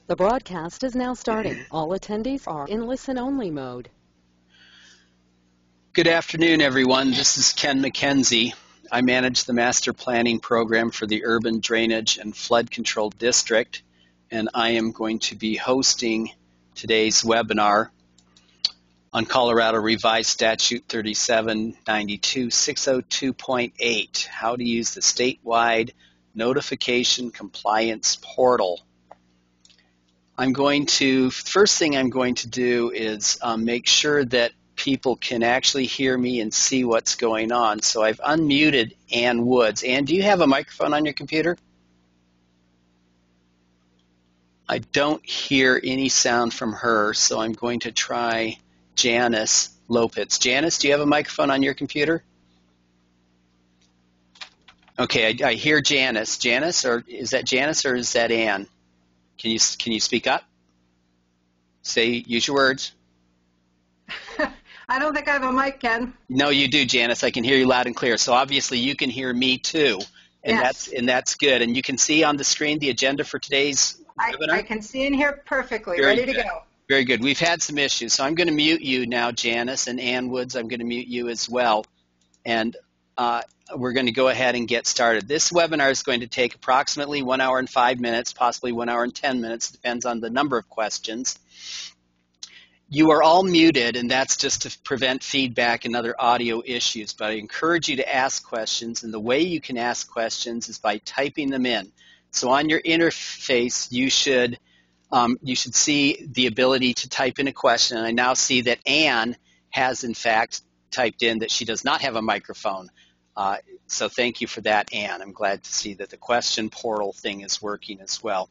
The broadcast is now starting. All attendees are in listen-only mode. Good afternoon, everyone. This is Ken McKenzie. I manage the Master Planning Program for the Urban Drainage and Flood Control District, and I am going to be hosting today's webinar on Colorado Revised Statute 3792 602.8, how to use the statewide notification compliance portal. First thing I'm going to do is make sure that people can actually hear me and see what's going on. So I've unmuted Ann Woods. Ann, do you have a microphone on your computer? I don't hear any sound from her, so I'm going to try Janice Lopez. Janice, do you have a microphone on your computer? Okay, I hear Janice. Janice, or is that Ann? Can you speak up? Use your words. I don't think I have a mic, Ken. No, you do, Janice. I can hear you loud and clear. So obviously you can hear me too, and yes. that's good. And you can see on the screen the agenda for today's webinar? I can see and hear perfectly. Ready to go. Very good. We've had some issues, so I'm going to mute you now, Janice, and Ann Woods, I'm going to mute you as well. And we're going to go ahead and get started. This webinar is going to take approximately 1 hour and 5 minutes, possibly 1 hour and 10 minutes, depends on the number of questions. You are all muted, and that's just to prevent feedback and other audio issues, but I encourage you to ask questions, and the way you can ask questions is by typing them in. So on your interface, you should see the ability to type in a question, and I now see that Ann has, in fact, typed in that she does not have a microphone. So thank you for that, Ann. I'm glad to see that the question portal thing is working as well.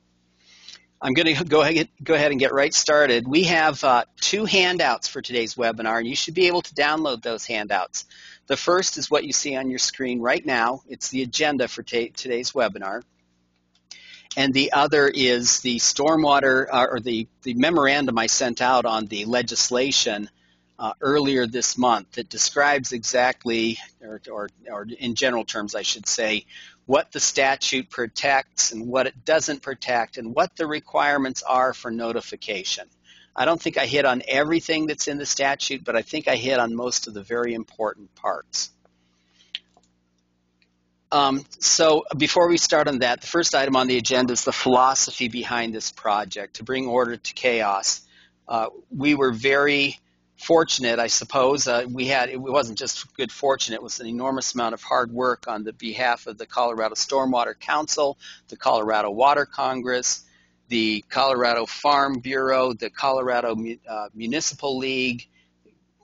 I'm going to go ahead and get right started. We have 2 handouts for today's webinar, and you should be able to download those handouts. The first is what you see on your screen right now. It's the agenda for today's webinar. And the other is the stormwater, or the memorandum I sent out on the legislation earlier this month that describes exactly, or in general terms I should say, what the statute protects and what it doesn't protect and what the requirements are for notification. I don't think I hit on everything that's in the statute, but I think I hit on most of the very important parts. So before we start on that, the first item on the agenda is the philosophy behind this project, to bring order to chaos. We were very fortunate, I suppose. It wasn't just good fortune, it was an enormous amount of hard work on the behalf of the Colorado Stormwater Council, the Colorado Water Congress, the Colorado Farm Bureau, the Colorado Municipal League,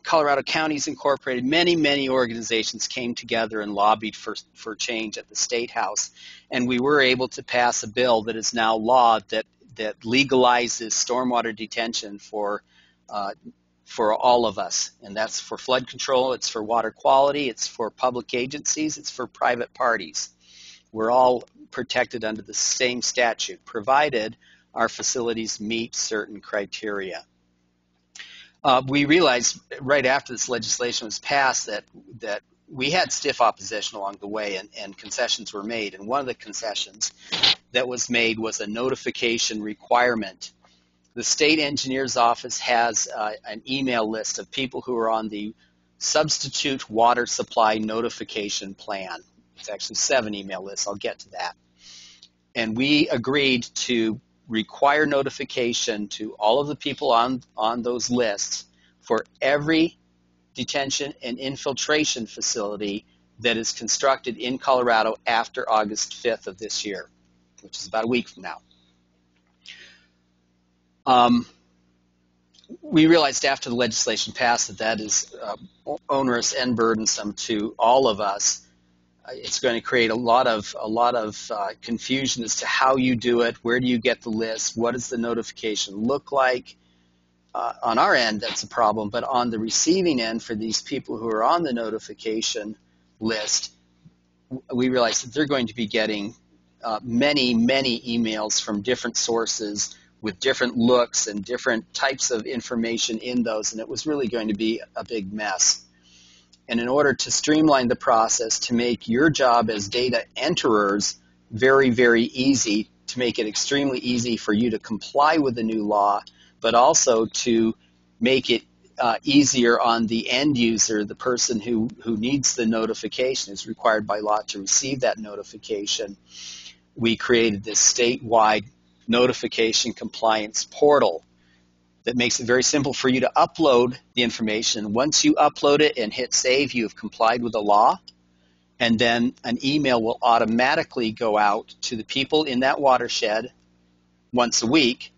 Colorado Counties Incorporated. Many organizations came together and lobbied for change at the State House, and we were able to pass a bill that is now law that legalizes stormwater detention for all of us, and that's for flood control, it's for water quality, it's for public agencies, it's for private parties. We're all protected under the same statute, provided our facilities meet certain criteria. We realized right after this legislation was passed that we had stiff opposition along the way, and concessions were made, and one of the concessions that was made was a notification requirement. The state engineer's office has an email list of people who are on the substitute water supply notification plan. It's actually 7 email lists. I'll get to that. And we agreed to require notification to all of the people on those lists for every detention and infiltration facility that is constructed in Colorado after August 5th of this year, which is about a week from now. We realized after the legislation passed that is onerous and burdensome to all of us. It's going to create a lot of confusion as to how you do it, where do you get the list, what does the notification look like. On our end, that's a problem, but on the receiving end for these people who are on the notification list, we realized that they're going to be getting many emails from different sources with different looks and different types of information in those, and it was really going to be a big mess. And in order to streamline the process, to make your job as data enterers very, very easy to make it extremely easy for you to comply with the new law, but also to make it easier on the end user, the person who needs the notification, is required by law to receive that notification. We created this statewide notification compliance portal that makes it very simple for you to upload the information. Once you upload it and hit save, you have complied with the law, and then an email will automatically go out to the people in that watershed once a week,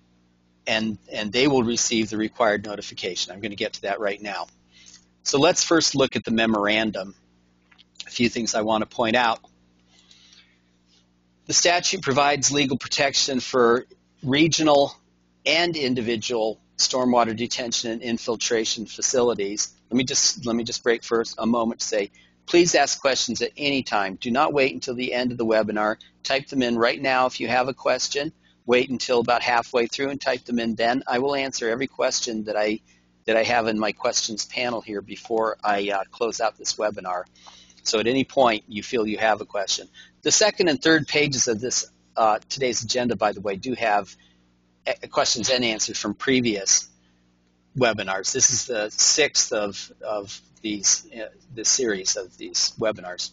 and they will receive the required notification. I'm going to get to that right now. So let's first look at the memorandum. A few things I want to point out. The statute provides legal protection for regional and individual stormwater detention and infiltration facilities. Let me just break first a moment to say, please ask questions at any time. Do not wait until the end of the webinar. Type them in right now if you have a question. Wait until about halfway through and type them in then. I will answer every question that I have in my questions panel here before I close out this webinar. So at any point you feel you have a question. The second and third pages of this today's agenda, by the way, do have questions and answers from previous webinars. This is the sixth of these this series of these webinars.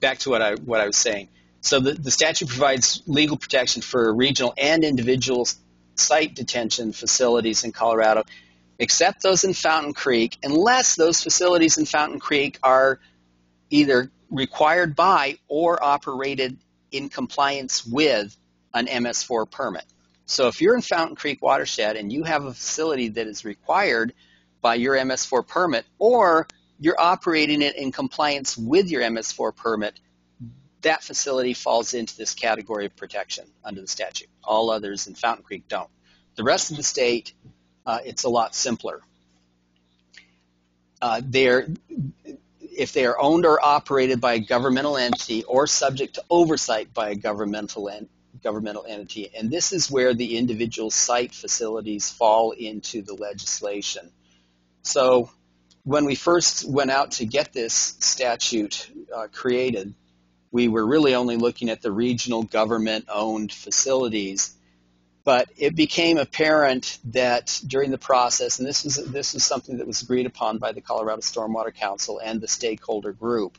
Back to what I was saying. So the statute provides legal protection for regional and individual site detention facilities in Colorado, except those in Fountain Creek, unless those facilities in Fountain Creek are either required by or operated in compliance with an MS4 permit. So if you're in Fountain Creek watershed and you have a facility that is required by your MS4 permit, or you're operating it in compliance with your MS4 permit, that facility falls into this category of protection under the statute. All others in Fountain Creek don't. The rest of the state, it's a lot simpler. If they are owned or operated by a governmental entity or subject to oversight by a governmental entity, and this is where the individual site facilities fall into the legislation. So when we first went out to get this statute created, we were really only looking at the regional government-owned facilities. But it became apparent that during the process, and this was something that was agreed upon by the Colorado Stormwater Council and the stakeholder group,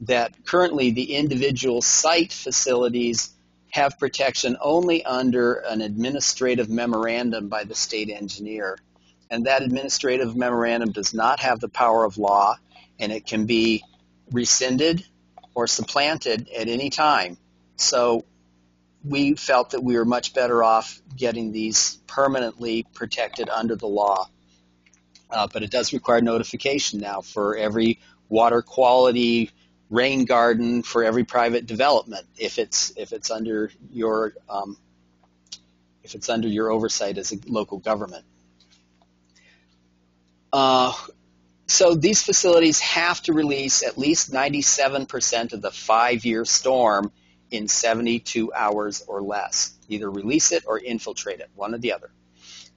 that currently the individual site facilities have protection only under an administrative memorandum by the state engineer. And that administrative memorandum does not have the power of law, and it can be rescinded or supplanted at any time. So we felt that we were much better off getting these permanently protected under the law. But it does require notification now for every water quality rain garden, for every private development, if it's under your oversight as a local government. So these facilities have to release at least 97% of the 5-year storm in 72 hours or less. Either release it or infiltrate it, one or the other.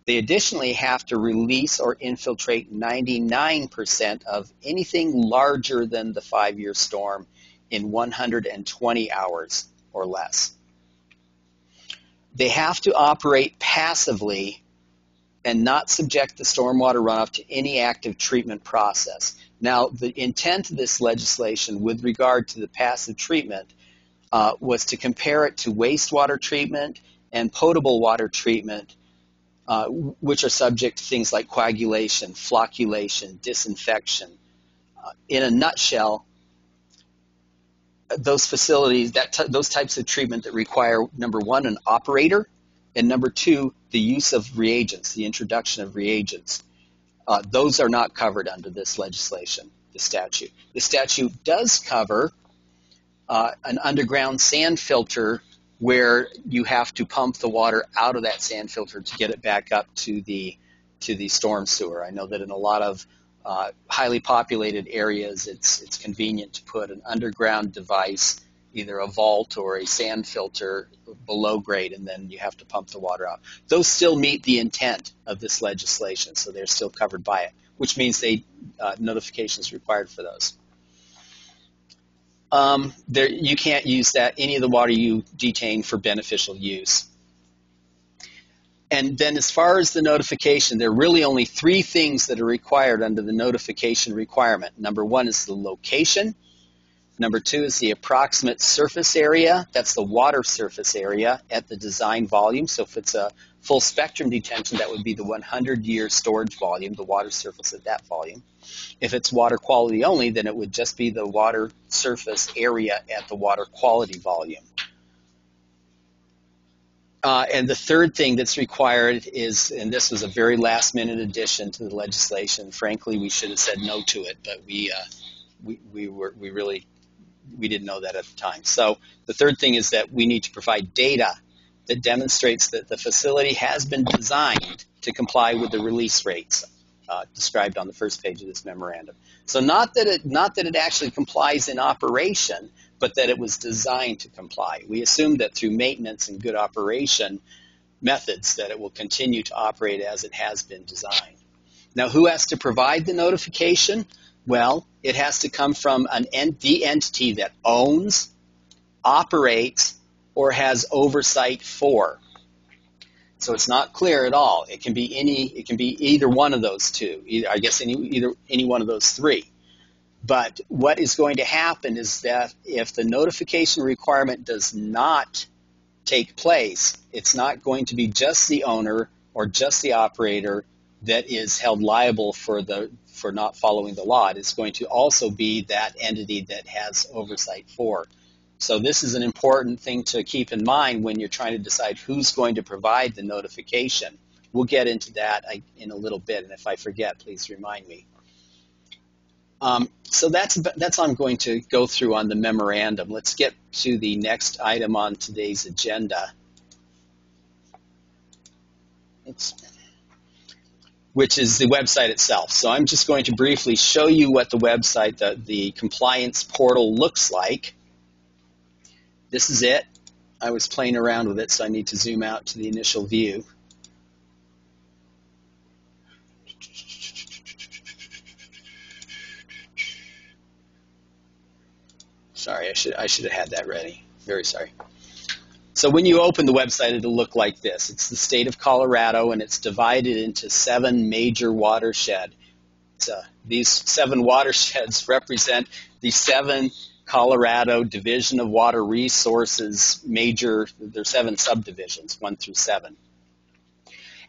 They additionally have to release or infiltrate 99% of anything larger than the 5-year storm in 120 hours or less. They have to operate passively and not subject the stormwater runoff to any active treatment process. Now, the intent of this legislation with regard to the passive treatment was to compare it to wastewater treatment and potable water treatment, which are subject to things like coagulation, flocculation, disinfection. In a nutshell, those facilities, those types of treatment that require, number one, an operator, and number two, the use of reagents, the introduction of reagents. Those are not covered under this legislation, the statute. The statute does cover an underground sand filter where you have to pump the water out of that sand filter to get it back up to the storm sewer. I know that in a lot of highly populated areas, it's convenient to put an underground device, either a vault or a sand filter below grade, and then you have to pump the water out. Those still meet the intent of this legislation, so they're still covered by it, which means notification is required for those. You can't use any of the water you detain for beneficial use. And then as far as the notification, there are really only three things that are required under the notification requirement. Number one is the location. Number two is the approximate surface area. That's the water surface area at the design volume. So if it's a full spectrum detention, that would be the 100-year storage volume, the water surface at that volume. If it's water quality only, then it would just be the water surface area at the water quality volume. And the third thing that's required is, and this was a very last-minute addition to the legislation. Frankly, we should have said no to it, but we didn't know that at the time. So the third thing is that we need to provide data that demonstrates that the facility has been designed to comply with the release rates described on the first page of this memorandum. So not that it actually complies in operation, but that it was designed to comply. We assume that through maintenance and good operation methods that it will continue to operate as it has been designed. Now, who has to provide the notification? Well, it has to come from the entity that owns, operates, or has oversight for. So it's not clear at all. It can be either one of those two. Any one of those three. But what is going to happen is that if the notification requirement does not take place, it's not going to be just the owner or just the operator that is held liable for not following the law. It's going to also be that entity that has oversight for. So this is an important thing to keep in mind when you're trying to decide who's going to provide the notification. We'll get into that in a little bit, and if I forget, please remind me. So that's all I'm going to go through on the memorandum. Let's get to the next item on today's agenda, which is the website itself. So I'm just going to briefly show you what the website, the compliance portal looks like. This is it. I was playing around with it, so I need to zoom out to the initial view. Sorry, I should have had that ready. Very sorry. So when you open the website, it'll look like this. It's the state of Colorado, and it's divided into 7 major watersheds. These 7 watersheds represent the 7 Colorado Division of Water Resources there's 7 subdivisions, 1 through 7.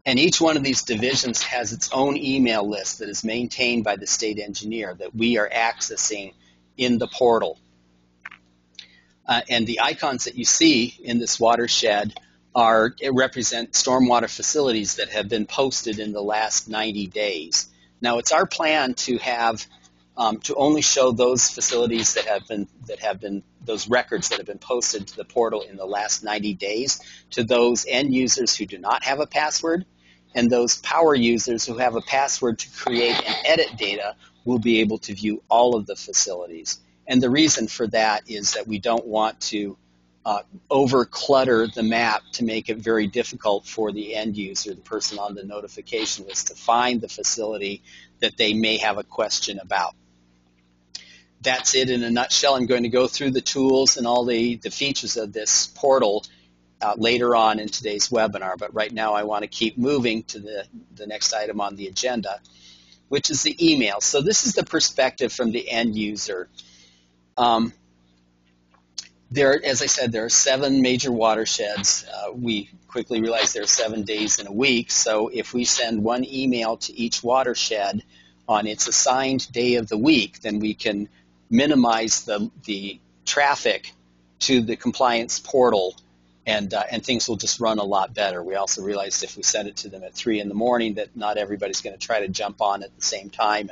And each one of these divisions has its own email list that is maintained by the state engineer that we are accessing in the portal. And the icons that you see in this watershed represent stormwater facilities that have been posted in the last 90 days. Now, it's our plan to have to only show those facilities that have been those records that have been posted to the portal in the last 90 days to those end users who do not have a password, and those power users who have a password to create and edit data will be able to view all of the facilities. And the reason for that is that we don't want to over-clutter the map to make it very difficult for the end user, the person on the notification list, to find the facility that they may have a question about. That's it in a nutshell. I'm going to go through the tools and all the features of this portal later on in today's webinar, but right now I want to keep moving to the next item on the agenda, which is the email. So this is the perspective from the end user. As I said, there are 7 major watersheds. We quickly realized there are 7 days in a week, so if we send one email to each watershed on its assigned day of the week, then we can minimize the traffic to the compliance portal, and things will just run a lot better. We also realized if we send it to them at 3 in the morning that not everybody's going to try to jump on at the same time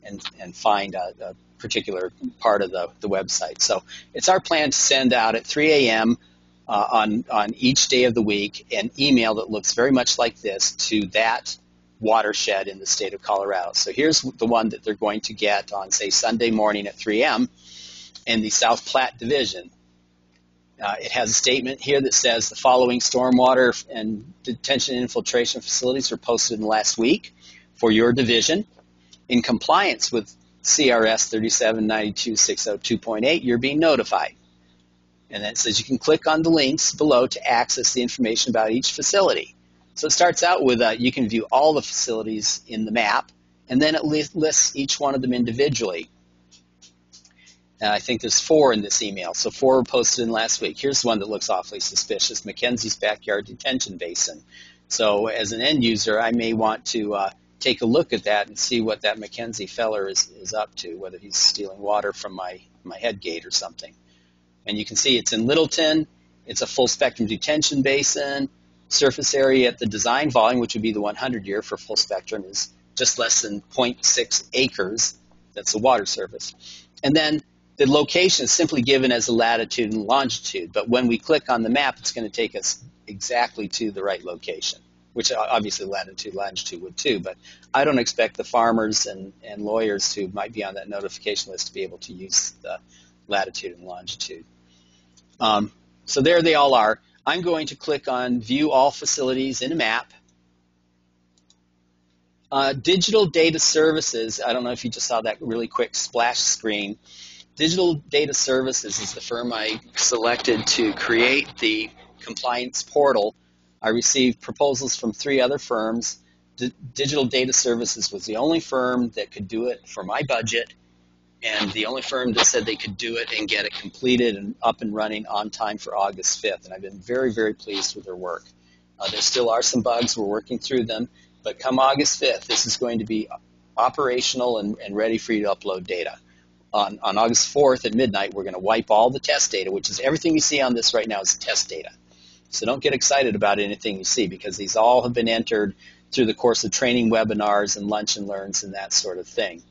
and find a particular part of the website. So it's our plan to send out at 3 a.m. On each day of the week an email that looks very much like this to that watershed in the state of Colorado. So here's the one that they're going to get on, say, Sunday morning at 3 a.m. in the South Platte Division. It has a statement here that says the following stormwater and detention and infiltration facilities were posted in the last week for your division in compliance with CRS 3792602.8, you're being notified. And then it says you can click on the links below to access the information about each facility. So it starts out with you can view all the facilities in the map, and then it lists each one of them individually. And I think there's 4 in this email, so 4 were posted in last week. Here's one that looks awfully suspicious, Mackenzie's Backyard Detention Basin. So as an end user, I may want to take a look at that and see what that Mackenzie feller is up to, whether he's stealing water from my head gate or something. And you can see it's in Littleton. It's a full spectrum detention basin. Surface area at the design volume, which would be the 100-year for full spectrum, is just less than 0.6 acres. That's the water surface. And then the location is simply given as a latitude and longitude, but when we click on the map, it's going to take us exactly to the right location, which obviously latitude, longitude would too, but I don't expect the farmers and lawyers who might be on that notification list to be able to use the latitude and longitude. So there they all are. I'm going to click on View All Facilities in a Map. Digital Data Services, I don't know if you just saw that really quick splash screen. Digital Data Services is the firm I selected to create the compliance portal. I received proposals from 3 other firms. Digital Data Services was the only firm that could do it for my budget, and the only firm that said they could do it and get it completed and up and running on time for August 5th. And I've been very, very pleased with their work. There still are some bugs. We're working through them. But come August 5th, this is going to be operational and ready for you to upload data. On August 4th at midnight, we're going to wipe all the test data, which is everything you see on this right now is test data. So don't get excited about anything you see, because these all have been entered through the course of training webinars and lunch and learns and that sort of thing.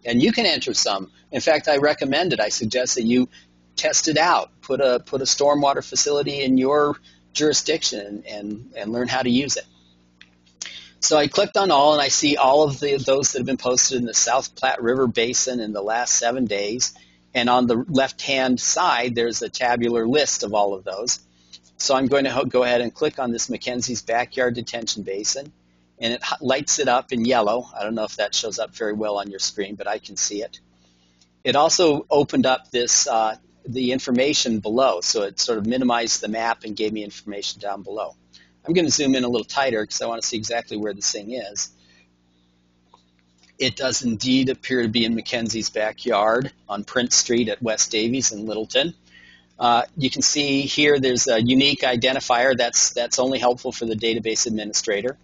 And you can enter some. In fact, I suggest that you test it out. Put a stormwater facility in your jurisdiction and learn how to use it. So I clicked on all, and I see all of those that have been posted in the South Platte River Basin in the last 7 days. And on the left-hand side, there's a tabular list of all of those. So I'm going to go ahead and click on this Mackenzie's Backyard Detention Basin, and it lights it up in yellow. I don't know if that shows up very well on your screen, but I can see it. It also opened up this the information below, so it sort of minimized the map and gave me information down below. I'm going to zoom in a little tighter because I want to see exactly where this thing is. It does indeed appear to be in Mackenzie's backyard on Prince Street at West Davies in Littleton. You can see here there's a unique identifier that's only helpful for the database administrator.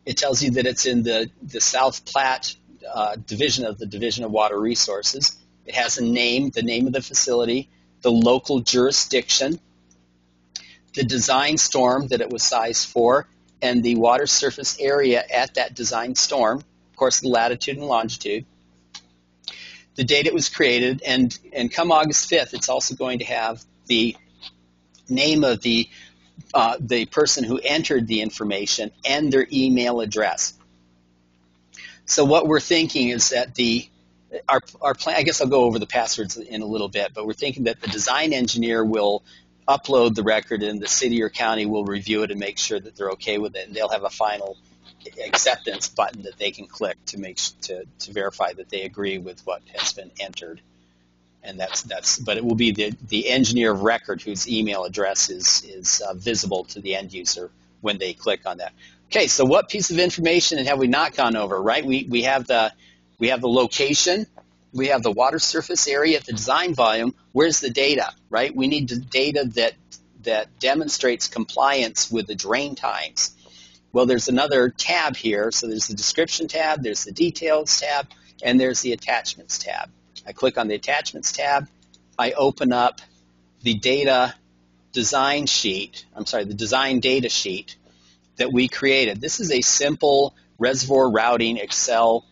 It tells you that it's in the South Platte division of the Division of Water Resources. It has a name, the name of the facility, the local jurisdiction, the design storm that it was sized for, and the water surface area at that design storm, of course the latitude and longitude, the date it was created, and come August 5th, it's also going to have the name of the person who entered the information and their email address. So what we're thinking is that our plan, I guess I'll go over the passwords in a little bit, but we're thinking that the design engineer will upload the record and the city or county will review it and make sure that they're okay with it, and they'll have a final acceptance button that they can click to verify that they agree with what has been entered. And but it will be the engineer of record whose email address is visible to the end user when they click on that. Okay, so what piece of information have we not gone over, right? We have the location, we have the water surface area at the design volume. Where's the data, right? We need the data that demonstrates compliance with the drain times. Well, there's another tab here. So there's the description tab, there's the details tab, and there's the attachments tab. I click on the attachments tab. I open up the design data sheet that we created. This is a simple reservoir routing Excel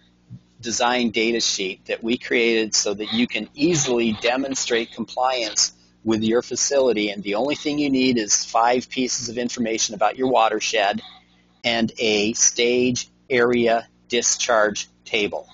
design data sheet that we created so that you can easily demonstrate compliance with your facility. And the only thing you need is 5 pieces of information about your watershed and a stage area discharge table.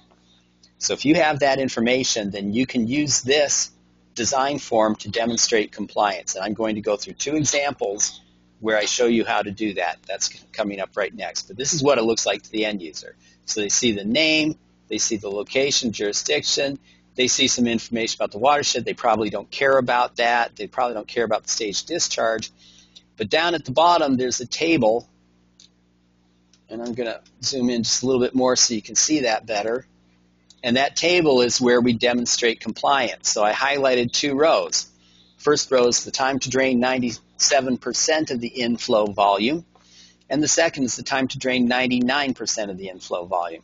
So if you have that information, then you can use this design form to demonstrate compliance. And I'm going to go through 2 examples where I show you how to do that. That's coming up right next. But this is what it looks like to the end user. So they see the name, They see the location, jurisdiction. They see some information about the watershed. They probably don't care about that. They probably don't care about the stage discharge. But down at the bottom, there's a table. And I'm going to zoom in just a little bit more so you can see that better. And that table is where we demonstrate compliance. So I highlighted 2 rows. First row is the time to drain 97% of the inflow volume. And the second is the time to drain 99% of the inflow volume.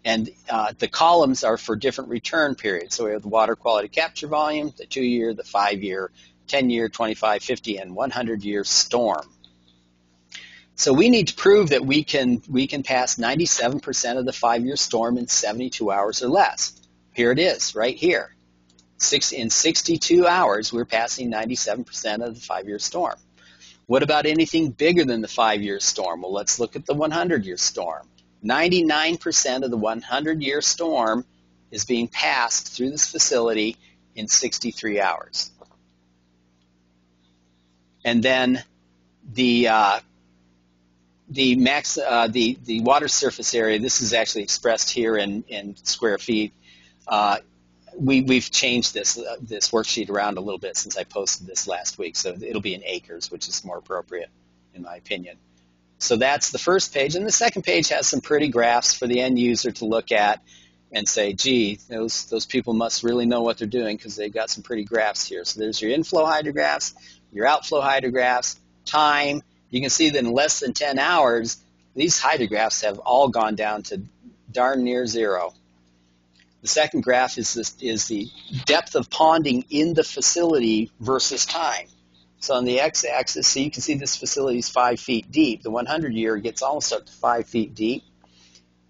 And the columns are for different return periods. So we have the water quality capture volume, the 2-year, the 5-year, 10-year, 25, 50, and 100-year storm. So we need to prove that we can pass 97% of the 5-year storm in 72 hours or less. Here it is, right here. In 62 hours, we're passing 97% of the 5-year storm. What about anything bigger than the 5-year storm? Well, let's look at the 100-year storm. 99% of the 100-year storm is being passed through this facility in 63 hours. And then the water surface area, this is actually expressed here in square feet. We've changed this worksheet around a little bit since I posted this last week, so it'll be in acres, which is more appropriate in my opinion. So that's the first page, and the second page has some pretty graphs for the end user to look at and say, gee, those people must really know what they're doing because they've got some pretty graphs here. So there's your inflow hydrographs, your outflow hydrographs, time. You can see that in less than 10 hours, these hydrographs have all gone down to darn near 0. The second graph is the depth of ponding in the facility versus time. So on the x-axis, so you can see this facility is 5 feet deep. The 100-year gets almost up to 5 feet deep.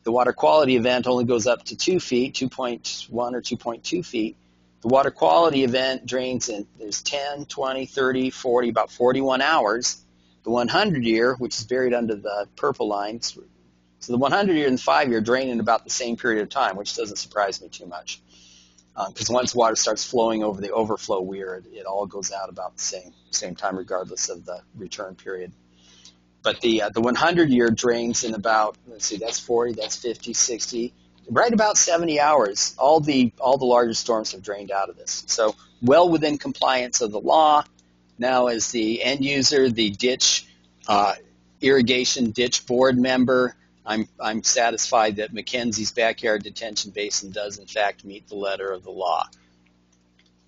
The water quality event only goes up to 2 feet, 2.1 or 2.2 feet. The water quality event drains in there's 10, 20, 30, 40, about 41 hours. The 100-year, which is buried under the purple lines, so the 100-year and the 5-year drain in about the same period of time, which doesn't surprise me too much. Because once water starts flowing over the overflow weir, it all goes out about the same time, regardless of the return period. But the 100-year drains in about, let's see, that's 40, that's 50, 60, right about 70 hours. All the larger storms have drained out of this. So well within compliance of the law. Now, as the end user, the ditch irrigation ditch board member, I'm satisfied that Mackenzie's backyard detention basin does in fact meet the letter of the law.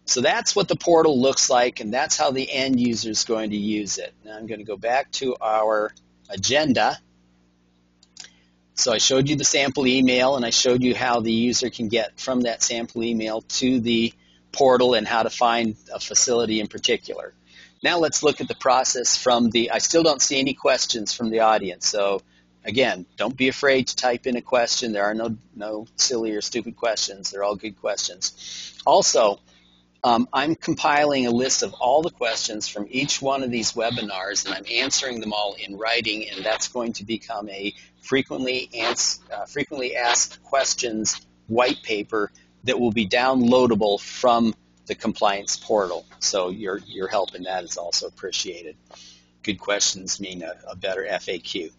So that's what the portal looks like, and that's how the end user is going to use it. Now I'm going to go back to our agenda. So I showed you the sample email, and I showed you how the user can get from that sample email to the portal and how to find a facility in particular. Now let's look at the process from I still don't see any questions from the audience, so again, don't be afraid to type in a question. There are no silly or stupid questions. They're all good questions. Also, I'm compiling a list of all the questions from each one of these webinars, and I'm answering them all in writing, and that's going to become a frequently asked questions white paper that will be downloadable from the compliance portal. So your help in that is also appreciated. Good questions mean a better FAQ.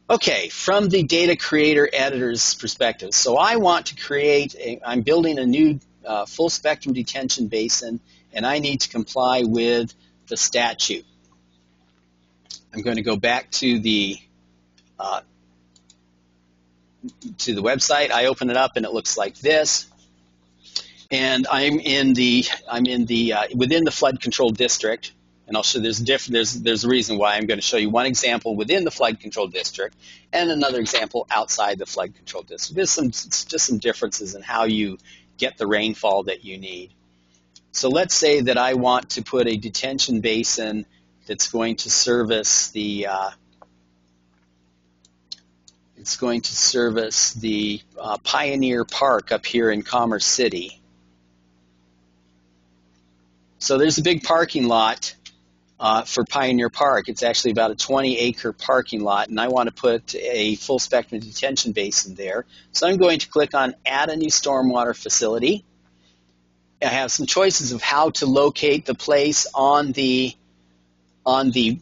Okay, from the data creator editor's perspective, so I want to create I'm building a new full spectrum detention basin, and I need to comply with the statute. I'm going to go back to the website. I open it up, and it looks like this. And I'm within the flood control district. And I'll show there's a reason why. I'm going to show you one example within the flood control district and another example outside the flood control district. There's just some differences in how you get the rainfall that you need. So let's say that I want to put a detention basin that's going to service the Pioneer Park up here in Commerce City. So there's a big parking lot for Pioneer Park. It's actually about a 20-acre parking lot, and I want to put a full spectrum detention basin there. So I'm going to click on Add a New Stormwater Facility. I have some choices of how to locate the place on the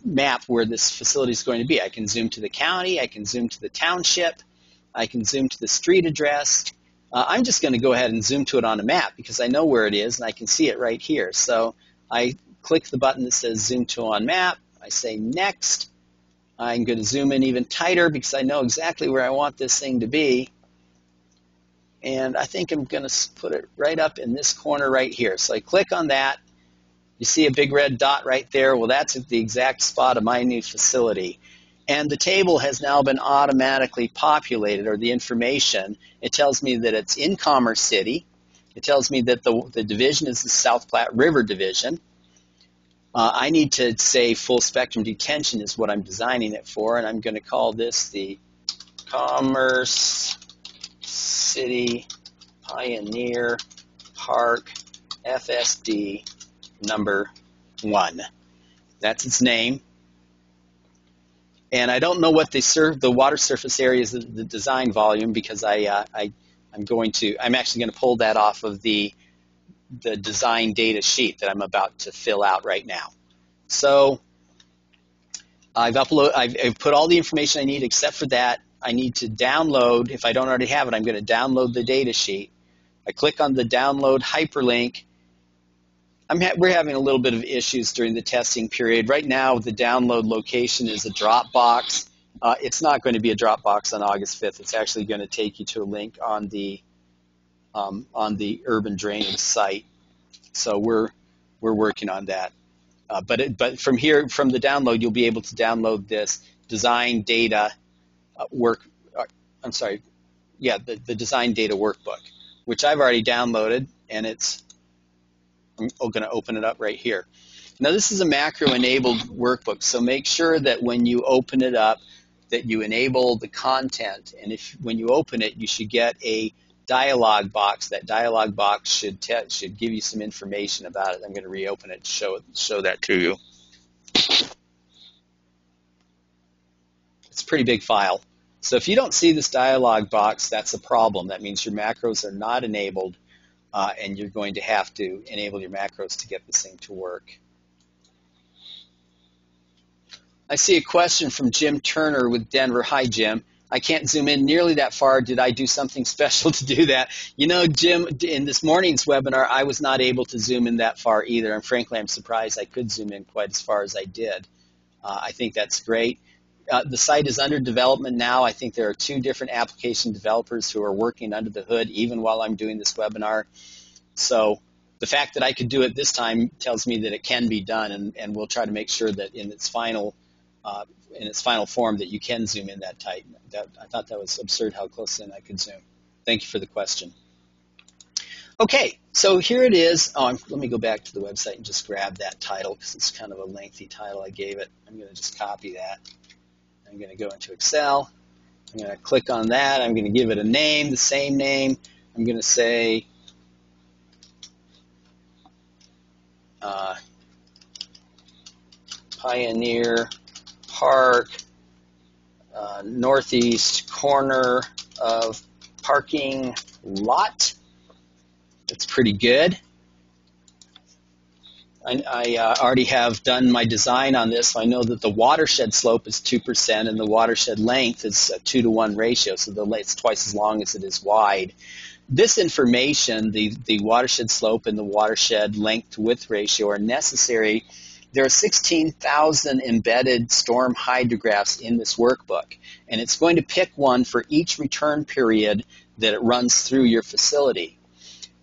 map where this facility is going to be. I can zoom to the county, I can zoom to the township, I can zoom to the street address. I'm just going to go ahead and zoom to it on a map because I know where it is and I can see it right here. So I click the button that says Zoom to on map. I say Next. I'm going to zoom in even tighter because I know exactly where I want this thing to be. And I think I'm going to put it right up in this corner right here. So I click on that. You see a big red dot right there? Well, that's at the exact spot of my new facility. And the table has now been automatically populated, or the information. It tells me that it's in Commerce City. It tells me that the division is the South Platte River Division. I need to say full spectrum detention is what I'm designing it for, and I'm going to call this the Commerce City Pioneer Park FSD number 1. That's its name. And I don't know what the water surface area is, the design volume, because I'm actually going to pull that off of the design data sheet that I'm about to fill out right now. So I've put all the information I need except for that. I need to download. If I don't already have it, I'm going to download the data sheet. I click on the download hyperlink. We're having a little bit of issues during the testing period. Right now, the download location is a Dropbox. It's not going to be a Dropbox on August 5th. It's actually going to take you to a link on the urban drainage site. So we're working on that. But from here, from the download, you'll be able to download this design data the design data workbook, which I've already downloaded, and I'm going to open it up right here. Now, this is a macro-enabled workbook, so make sure that when you open it up that you enable the content, and when you open it, you should get a dialog box. That dialog box should give you some information about it. I'm going to reopen it to show that to you. It's a pretty big file. So if you don't see this dialog box, that's a problem. That means your macros are not enabled. And you're going to have to enable your macros to get this thing to work. I see a question from Jim Turner with Denver. Hi, Jim. I can't zoom in nearly that far. Did I do something special to do that? You know, Jim, in this morning's webinar, I was not able to zoom in that far either. And frankly, I'm surprised I could zoom in quite as far as I did. I think that's great. The site is under development now. I think there are 2 different application developers who are working under the hood even while I'm doing this webinar. So the fact that I could do it this time tells me that it can be done, and we'll try to make sure that in its final form that you can zoom in that tight. I thought that was absurd how close in I could zoom. Thank you for the question. Okay, so here it is. Let me go back to the website and just grab that title because it's kind of a lengthy title I gave it. I'm going to just copy that. I'm going to go into Excel. I'm going to click on that. I'm going to give it a name, the same name. I'm going to say Pioneer Park, northeast corner of parking lot. That's pretty good. I already have done my design on this. So I know that the watershed slope is 2% and the watershed length is a 2-to-1 ratio, so it's twice as long as it is wide. This information, the watershed slope and the watershed length to width ratio, are necessary. There are 16,000 embedded storm hydrographs in this workbook, and it's going to pick one for each return period that it runs through your facility.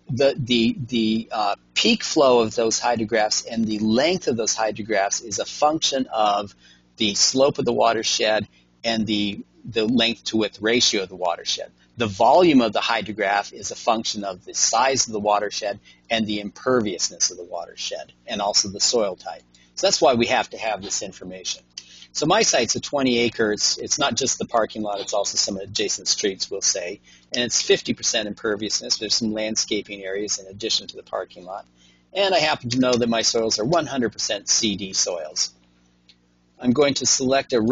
The peak flow of those hydrographs and the length of those hydrographs is a function of the slope of the watershed and the length to width ratio of the watershed. The volume of the hydrograph is a function of the size of the watershed and the imperviousness of the watershed, and also the soil type. So that's why we have to have this information. So my site's a 20 acres. It's not just the parking lot, it's also some adjacent streets, we'll say. And it's 50% imperviousness. There's some landscaping areas in addition to the parking lot. And I happen to know that my soils are 100% CD soils. I'm going to select the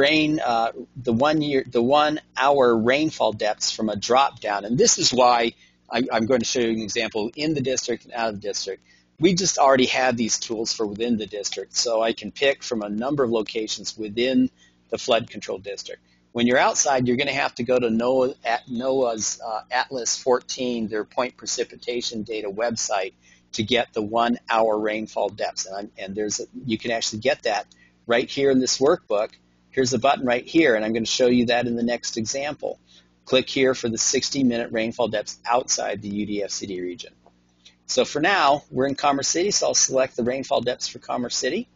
1 hour rainfall depths from a drop down. And this is why I'm going to show you an example in the district and out of the district. We just already have these tools for within the district, so I can pick from a number of locations within the flood control district. When you're outside, you're going to have to go to NOAA's Atlas 14, their point precipitation data website, to get the 1 hour rainfall depths. You can actually get that right here in this workbook. Here's a button right here, and I'm going to show you that in the next example. Click here for the 60-minute rainfall depths outside the UDFCD region. So for now, we're in Commerce City, so I'll select the rainfall depths for Commerce City.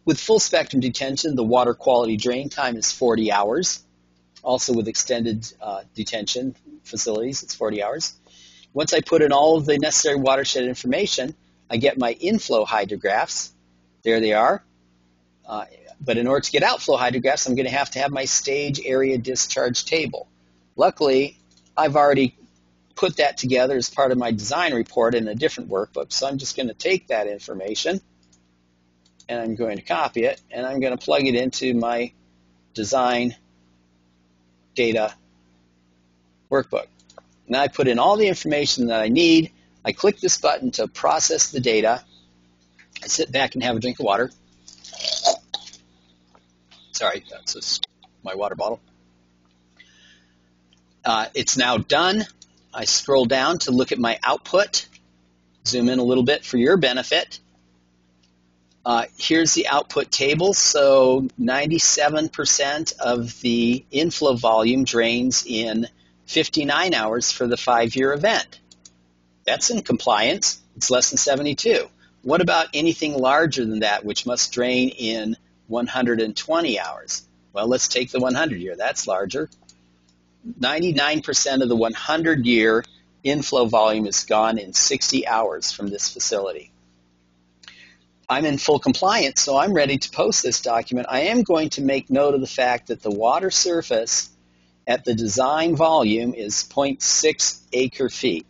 With full spectrum detention, the water quality drain time is 40 hours. Also with extended detention facilities, it's 40 hours. Once I put in all of the necessary watershed information, I get my inflow hydrographs. There they are. But in order to get outflow hydrographs, I'm going to have my stage area discharge table. Luckily, I've already put that together as part of my design report in a different workbook. So I'm just going to take that information and I'm going to copy it and I'm going to plug it into my design data workbook. Now I put in all the information that I need. I click this button to process the data. I sit back and have a drink of water. Sorry, that's just my water bottle. It's now done. I scroll down to look at my output. Zoom in a little bit for your benefit. Here's the output table. So 97% of the inflow volume drains in 59 hours for the 5-year event. That's in compliance. It's less than 72. What about anything larger than that, which must drain in 120 hours? Well, let's take the 100-year. That's larger. 99% of the 100-year inflow volume is gone in 60 hours from this facility. I'm in full compliance, so I'm ready to post this document. I am going to make note of the fact that the water surface at the design volume is 0.6 acre feet.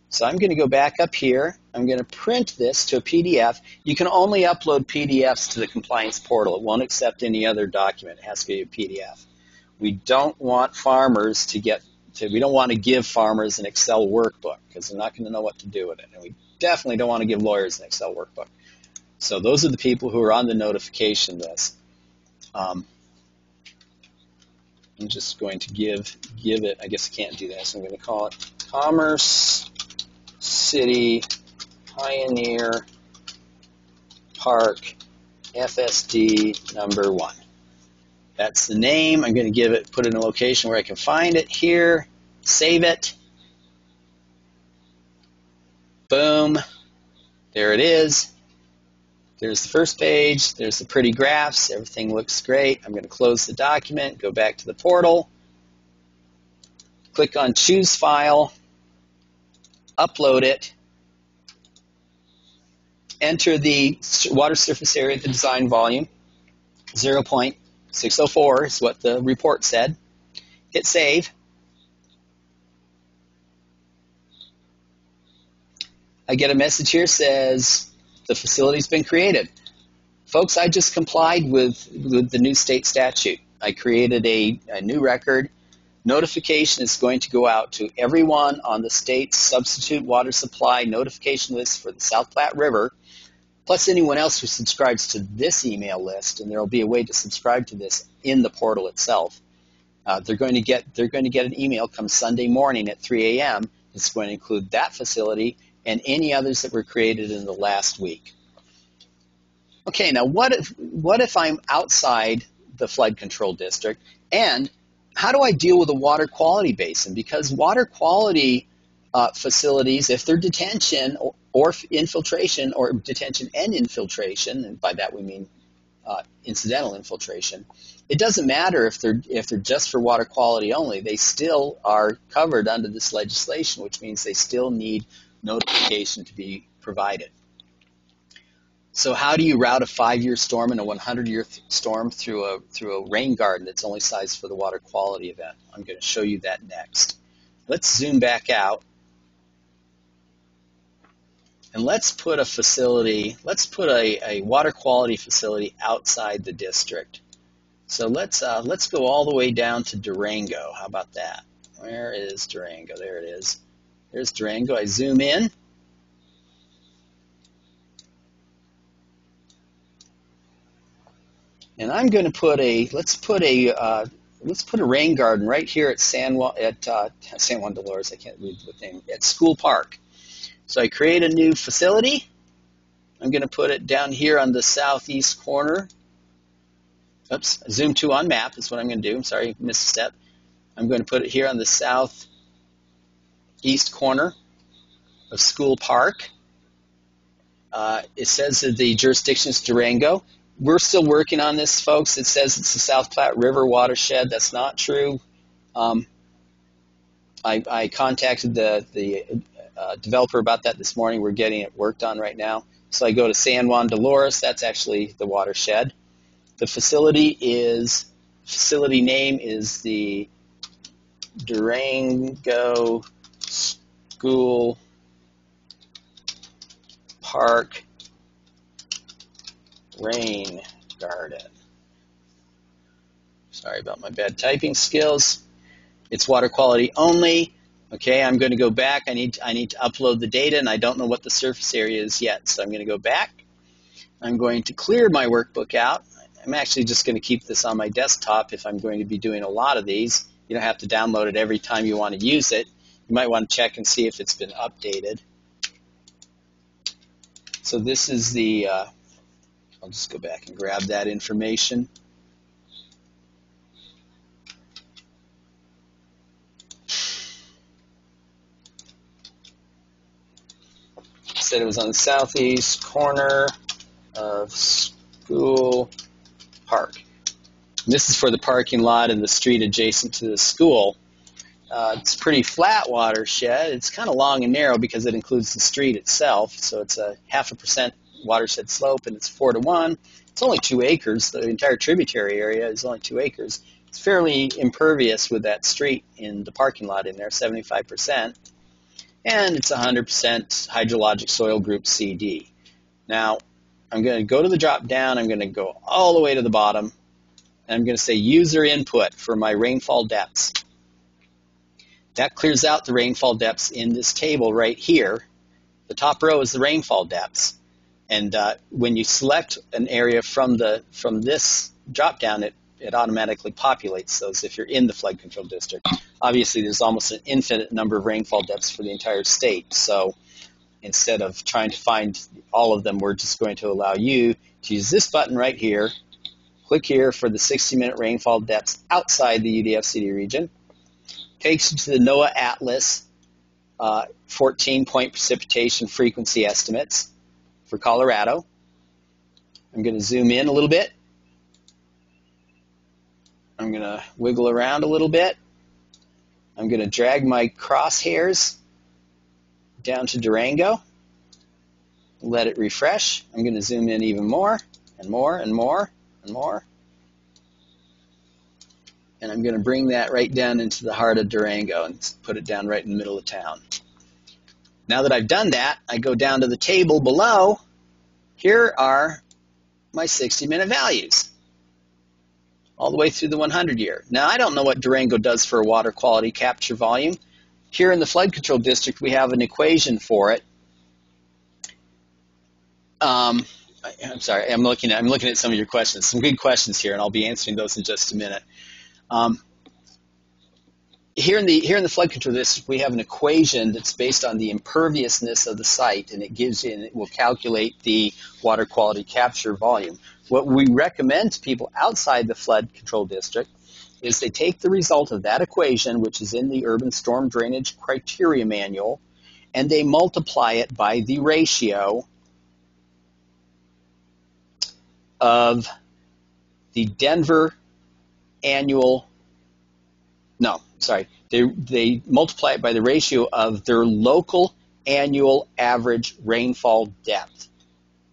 So I'm going to go back up here. I'm going to print this to a PDF. You can only upload PDFs to the compliance portal. It won't accept any other document. It has to be a PDF. We don't want farmers we don't want to give farmers an Excel workbook because they're not going to know what to do with it. And we definitely don't want to give lawyers an Excel workbook. So those are the people who are on the notification list. I'm just going to give it, I guess I can't do that, so I'm going to call it Commerce City Pioneer Park FSD number 1. That's the name. I'm going to put it in a location where I can find it here, save it. Boom. There it is. There's the first page. There's the pretty graphs. Everything looks great. I'm going to close the document, go back to the portal, click on Choose File, upload it, enter the water surface area at the design volume, 0.604 is what the report said. Hit Save. I get a message here says, the facility's been created. Folks, I just complied with the new state statute. I created a new record. Notification is going to go out to everyone on the state's substitute water supply notification list for the South Platte River, plus anyone else who subscribes to this email list, and there will be a way to subscribe to this in the portal itself. They're going to get an email come Sunday morning at 3 a.m. It's going to include that facility and any others that were created in the last week. Okay, now what if I'm outside the flood control district, and how do I deal with a water quality basin? Because water quality facilities, if they're detention or infiltration, or detention and infiltration, and by that we mean incidental infiltration, it doesn't matter if they're just for water quality only. They still are covered under this legislation, which means they still need notification to be provided. So how do you route a 5-year storm and a 100-year storm through a rain garden that's only sized for the water quality event? I'm going to show you that next. Let's zoom back out. And let's put a water quality facility outside the district. So let's go all the way down to Durango. How about that? Where is Durango? There it is. There's Durango. I zoom in. And I'm going to put let's put a rain garden right here at San Juan Dolores. I can't read the name, at School Park. So I create a new facility. I'm going to put it down here on the southeast corner. Oops, zoom to on map is what I'm going to do. I'm sorry, missed a step. I'm going to put it here on the southeast corner of School Park. It says that the jurisdiction is Durango. We're still working on this, folks. It says it's the South Platte River watershed. That's not true. I contacted the developer about that this morning. We're getting it worked on right now. So I go to San Juan Dolores. That's actually the watershed. The facility name is the Durango School Park Rain Garden. Sorry about my bad typing skills. It's water quality only. Okay, I'm going to go back. I need to upload the data, and I don't know what the surface area is yet. So I'm going to go back. I'm going to clear my workbook out. I'm actually just going to keep this on my desktop if I'm going to be doing a lot of these. You don't have to download it every time you want to use it. You might want to check and see if it's been updated. So this is the, I'll just go back and grab that information. Said it was on the southeast corner of School Park. And this is for the parking lot and the street adjacent to the school. It's a pretty flat watershed. It's kind of long and narrow because it includes the street itself. So it's a 0.5% watershed slope, and it's 4:1. It's only 2 acres. The entire tributary area is only 2 acres. It's fairly impervious with that street in the parking lot in there, 75%. And it's 100% hydrologic soil group CD. Now, I'm going to go to the drop down. I'm going to go all the way to the bottom. And I'm going to say user input for my rainfall depths. That clears out the rainfall depths in this table right here. The top row is the rainfall depths. And when you select an area from this drop down, it automatically populates those if you're in the flood control district. Obviously, there's almost an infinite number of rainfall depths for the entire state. So instead of trying to find all of them, we're just going to allow you to use this button right here. Click here for the 60-minute rainfall depths outside the UDF-CD region. Takes you to the NOAA Atlas 14-point precipitation frequency estimates for Colorado. I'm going to zoom in a little bit. I'm going to wiggle around a little bit. I'm going to drag my crosshairs down to Durango. Let it refresh. I'm going to zoom in even more and more and more and more. And I'm going to bring that right down into the heart of Durango and put it down right in the middle of town. Now that I've done that, I go down to the table below. Here are my 60-minute values, all the way through the 100-year. Now, I don't know what Durango does for water quality capture volume. Here in the flood control district, we have an equation for it. I'm sorry, I'm looking at some of your questions, some good questions here, and I'll be answering those in just a minute. Here in the flood control district, we have an equation that's based on the imperviousness of the site, and it will calculate the water quality capture volume. What we recommend to people outside the flood control district is they take the result of that equation, which is in the Urban Storm Drainage Criteria Manual, and they multiply it by the ratio of the Denver annual, they multiply it by the ratio of their local annual average rainfall depth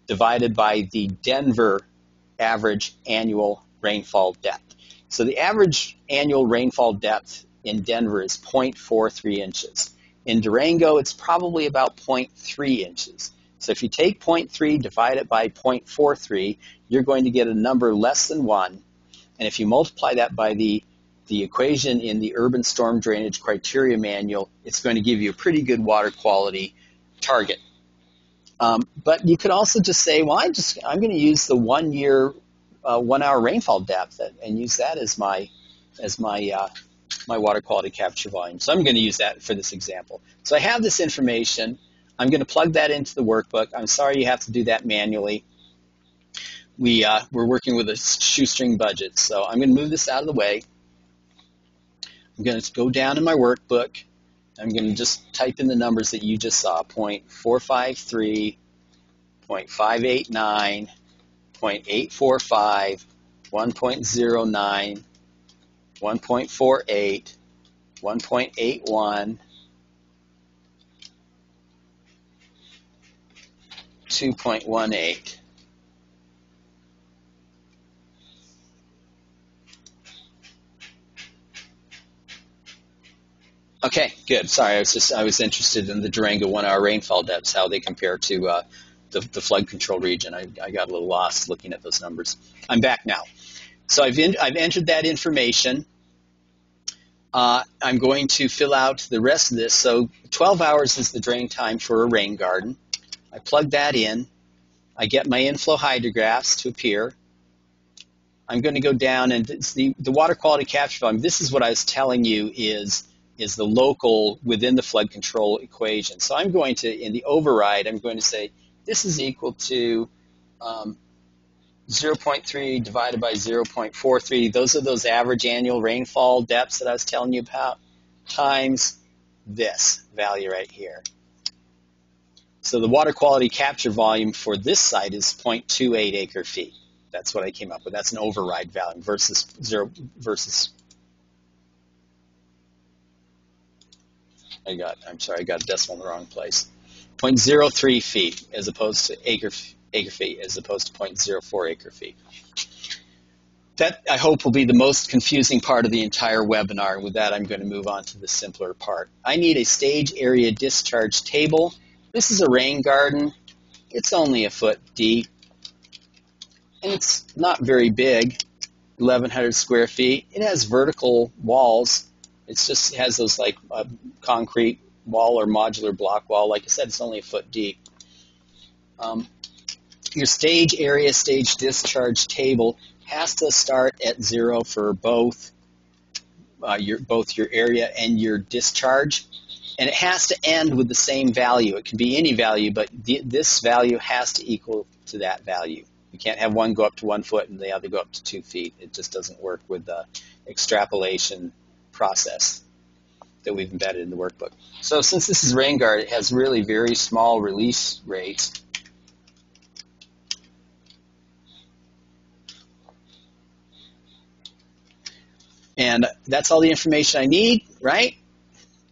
divided by the Denver average annual rainfall depth. So the average annual rainfall depth in Denver is 0.43 inches. In Durango, it's probably about 0.3 inches. So if you take 0.3, divide it by 0.43, you're going to get a number less than 1. And if you multiply that by the equation in the Urban Storm Drainage Criteria Manual, it's going to give you a pretty good water quality target. But you could also just say, well, I'm going to use the 1-year 1 hour rainfall depth and use that as my my water quality capture volume. So I'm going to use that for this example. So I have this information. I'm going to plug that into the workbook. I'm sorry you have to do that manually. We're working with a shoestring budget, so I'm going to move this out of the way. I'm going to go down in my workbook. I'm going to just type in the numbers that you just saw, 0.453, 0.589, 0.845, 1.09, 1.48, 1.81, 2.18. Okay, good. Sorry, I was interested in the Durango 1 hour rainfall depths, how they compare to the flood control region. I got a little lost looking at those numbers. I'm back now. So I've entered that information. I'm going to fill out the rest of this. So 12 hours is the drain time for a rain garden. I plug that in. I get my inflow hydrographs to appear. I'm going to go down and the water quality capture volume. This is what I was telling you is the local within the flood control equation. So I'm going to, in the override, I'm going to say this is equal to 0.3 divided by 0.43. Those are those average annual rainfall depths that I was telling you about, times this value right here. So the water quality capture volume for this site is 0.28 acre feet. That's what I came up with. That's an override value versus I got a decimal in the wrong place. 0.03 feet as opposed to acre feet as opposed to 0.04 acre feet. That, I hope, will be the most confusing part of the entire webinar. And with that, I'm going to move on to the simpler part. I need a stage area discharge table. This is a rain garden. It's only a foot deep. And it's not very big, 1,100 square feet. It has vertical walls. It has those like concrete wall or modular block wall. Like I said, it's only a foot deep. Your stage area, stage discharge table has to start at 0 for both your area and your discharge, and it has to end with the same value. It can be any value, but this value has to equal to that value. You can't have one go up to 1 foot and the other go up to 2 feet. It just doesn't work with the extrapolation process that we've embedded in the workbook. So since this is rain guard, it has really very small release rates. And that's all the information I need, right?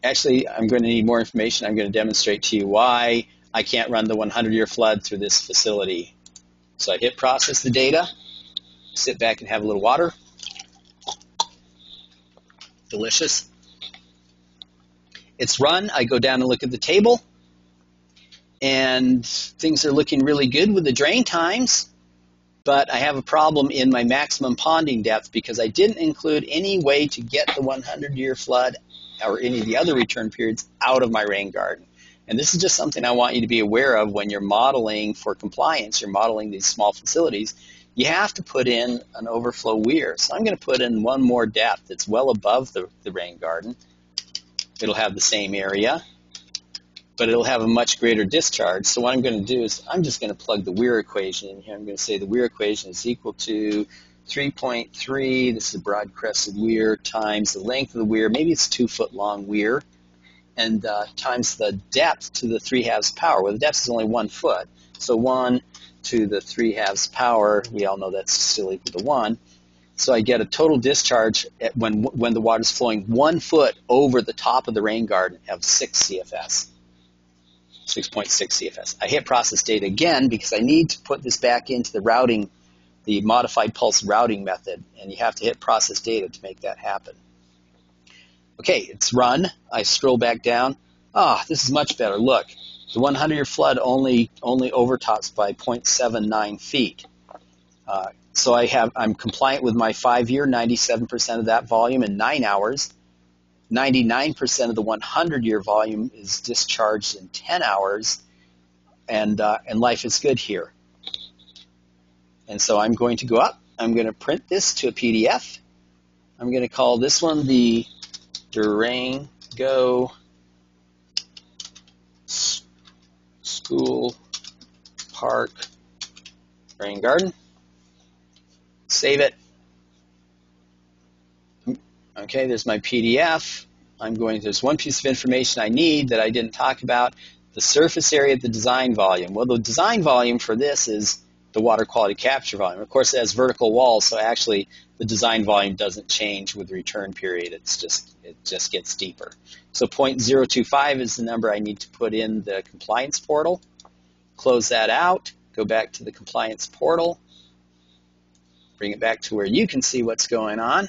Actually, I'm going to need more information. I'm going to demonstrate to you why I can't run the 100-year flood through this facility. So I hit process the data, sit back and have a little water. Delicious. It's run. I go down and look at the table, and things are looking really good with the drain times. But I have a problem in my maximum ponding depth because I didn't include any way to get the 100-year flood or any of the other return periods out of my rain garden. And this is just something I want you to be aware of when you're modeling for compliance. You're modeling these small facilities. You have to put in an overflow weir. So I'm going to put in one more depth that's well above the rain garden. It'll have the same area, but it'll have a much greater discharge. So what I'm going to do is I'm just going to plug the weir equation in here. I'm going to say the weir equation is equal to 3.3, this is a broad crested weir, times the length of the weir, maybe it's 2 foot long weir, and times the depth to the 3/2 power. Well, the depth is only 1 foot, so 1 to the 3/2 power, we all know that's still equal to 1. So I get a total discharge when the water's flowing 1 foot over the top of the rain garden of 6 CFS. 6.6 CFS. I hit process data again because I need to put this back into the routing, the modified pulse routing method, and you have to hit process data to make that happen. Okay, it's run. I scroll back down. This is much better. Look, the 100-year flood only overtops by 0.79 feet. So I'm compliant with my 5-year, 97% of that volume in 9 hours. 99% of the 100-year volume is discharged in 10 hours, and life is good here. And so I'm going to go up. I'm going to print this to a PDF. I'm going to call this one the Durango School Park Rain Garden. Save it. Okay, there's my PDF. There's one piece of information I need that I didn't talk about. The surface area of the design volume. Well, the design volume for this is the water quality capture volume. Of course, it has vertical walls, so actually the design volume doesn't change with the return period. It just gets deeper. So 0.025 is the number I need to put in the compliance portal. Close that out. Go back to the compliance portal. Bring it back to where you can see what's going on.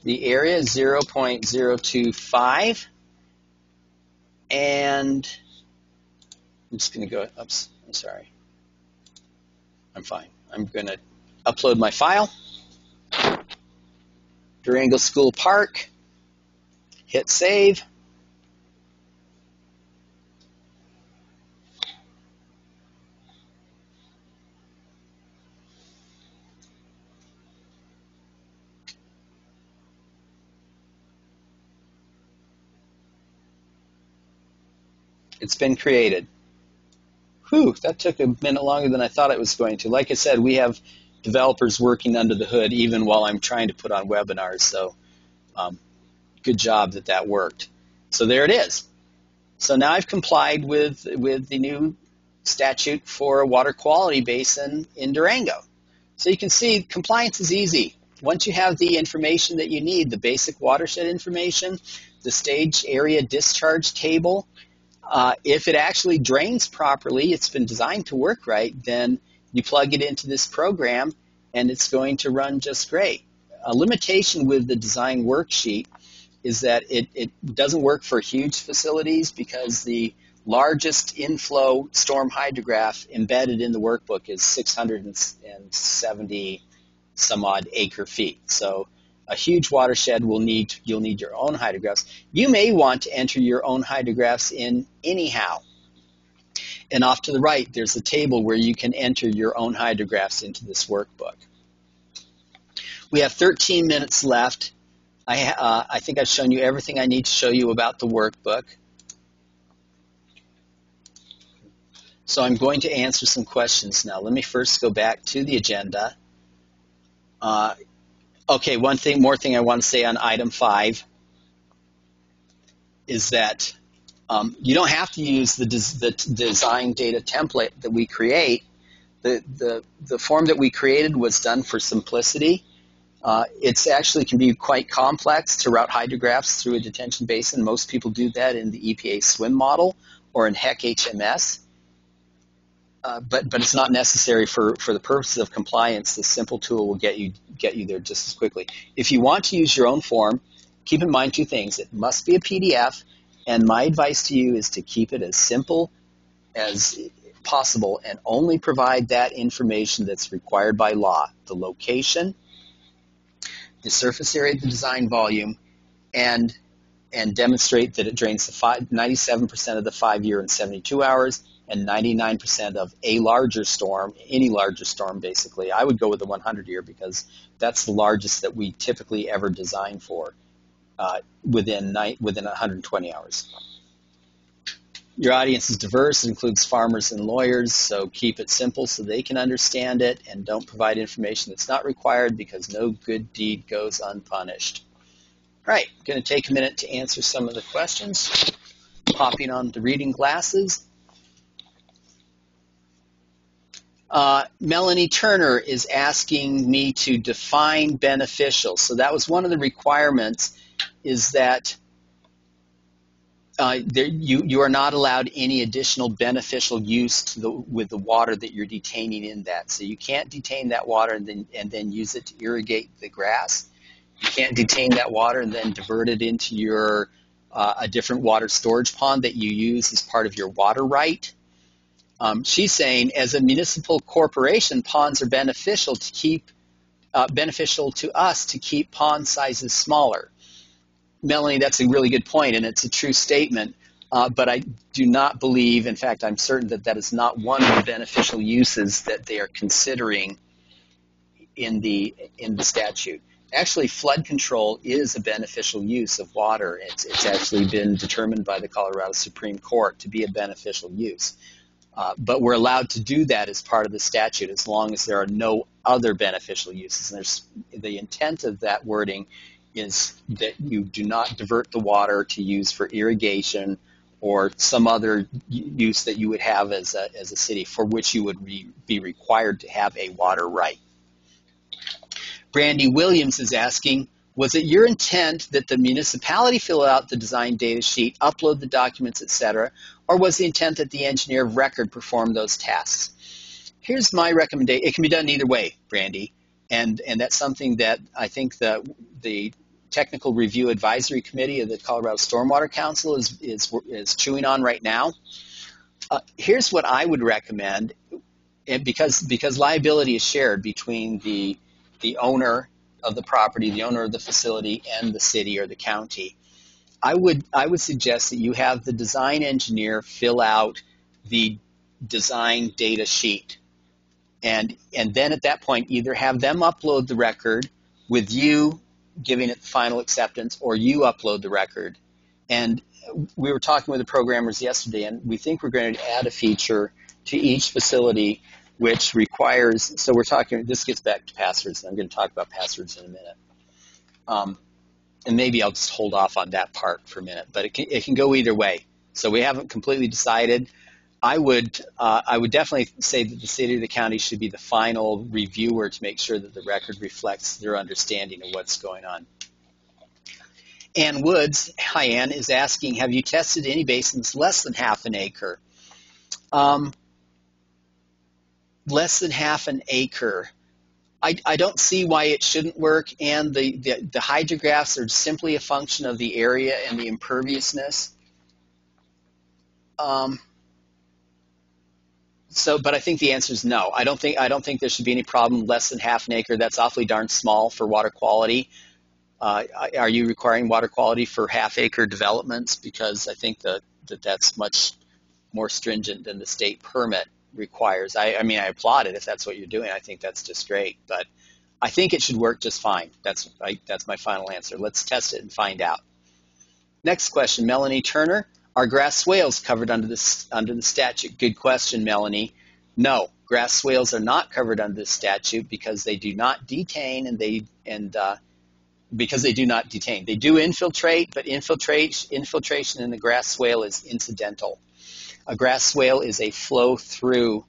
The area is 0.025. And I'm just going to go, oops, I'm sorry. I'm fine. I'm going to upload my file. Durango School Park. Hit save. It's been created. Whew, that took a minute longer than I thought it was going to. Like I said, we have developers working under the hood even while I'm trying to put on webinars, so good job that worked. So there it is. So now I've complied with the new statute for a water quality basin in Durango. So you can see compliance is easy. Once you have the information that you need, the basic watershed information, the stage area discharge table, if it actually drains properly, it's been designed to work right, then you plug it into this program and it's going to run just great. A limitation with the design worksheet is that it doesn't work for huge facilities because the largest inflow storm hydrograph embedded in the workbook is 670 some odd acre feet. So a huge watershed you'll need your own hydrographs. You may want to enter your own hydrographs in anyhow. And off to the right, there's a table where you can enter your own hydrographs into this workbook. We have 13 minutes left. I think I've shown you everything I need to show you about the workbook. So I'm going to answer some questions now. Let me first go back to the agenda. Okay, one more thing I want to say on item 5 is that you don't have to use the design data template that we create. The form that we created was done for simplicity. It actually can be quite complex to route hydrographs through a detention basin. Most people do that in the EPA SWIM model or in HEC HMS. But it's not necessary for the purposes of compliance. This simple tool will get you there just as quickly. If you want to use your own form, keep in mind two things. It must be a PDF, and my advice to you is to keep it as simple as possible and only provide that information that's required by law: the location, the surface area of the design volume, and demonstrate that it drains 97% of the 5-year in 72 hours and 99% of a larger storm, any larger storm basically. I would go with the 100-year because that's the largest that we typically ever design for within 120 hours. Your audience is diverse. It includes farmers and lawyers, so keep it simple so they can understand it, and don't provide information that's not required because no good deed goes unpunished. All right, I'm going to take a minute to answer some of the questions. Popping on the reading glasses. Melanie Turner is asking me to define beneficial. So that was one of the requirements, is that you are not allowed any additional beneficial use with the water that you're detaining in that. So you can't detain that water and then use it to irrigate the grass. You can't detain that water and then divert it into your a different water storage pond that you use as part of your water right. She's saying, as a municipal corporation, ponds are beneficial to us to keep pond sizes smaller. Melanie, that's a really good point, and it's a true statement. But I do not believe, in fact, I'm certain that is not one of the beneficial uses that they are considering in the statute. Actually, flood control is a beneficial use of water. It's actually been determined by the Colorado Supreme Court to be a beneficial use. But we're allowed to do that as part of the statute as long as there are no other beneficial uses. And the intent of that wording is that you do not divert the water to use for irrigation or some other use that you would have as a city for which you would be required to have a water right. Brandy Williams is asking, was it your intent that the municipality fill out the design data sheet, upload the documents, etc., or was the intent that the engineer of record perform those tasks? Here's my recommendation. It can be done either way, Brandy, and that's something that I think the Technical Review Advisory Committee of the Colorado Stormwater Council is chewing on right now. Here's what I would recommend, and because liability is shared between the owner of the property, the owner of the facility, and the city or the county. I would suggest that you have the design engineer fill out the design data sheet, and then at that point either have them upload the record with you giving it the final acceptance, or you upload the record. And we were talking with the programmers yesterday, and we think we're going to add a feature to each facility which requires, so we're talking, this gets back to passwords, and I'm going to talk about passwords in a minute. And maybe I'll just hold off on that part for a minute, but it can go either way. So we haven't completely decided. I would definitely say that the city or the county should be the final reviewer to make sure that the record reflects their understanding of what's going on. Ann Woods, hi Ann, is asking, have you tested any basins less than half an acre? Less than half an acre. I don't see why it shouldn't work, and the hydrographs are simply a function of the area and the imperviousness. But I think the answer is no. I don't think there should be any problem less than half an acre. That's awfully darn small for water quality. Are you requiring water quality for half-acre developments? Because I think that's much more stringent than the state permit requires. I mean, I applaud it if that's what you're doing. I think that's just great. But I think it should work just fine. That's my final answer. Let's test it and find out. Next question, Melanie Turner. Are grass swales covered under the statute? Good question, Melanie. No, grass swales are not covered under the statute because they do not detain, because they do not detain. They do infiltrate, but infiltration in the grass swale is incidental. A grass swale is a flow-through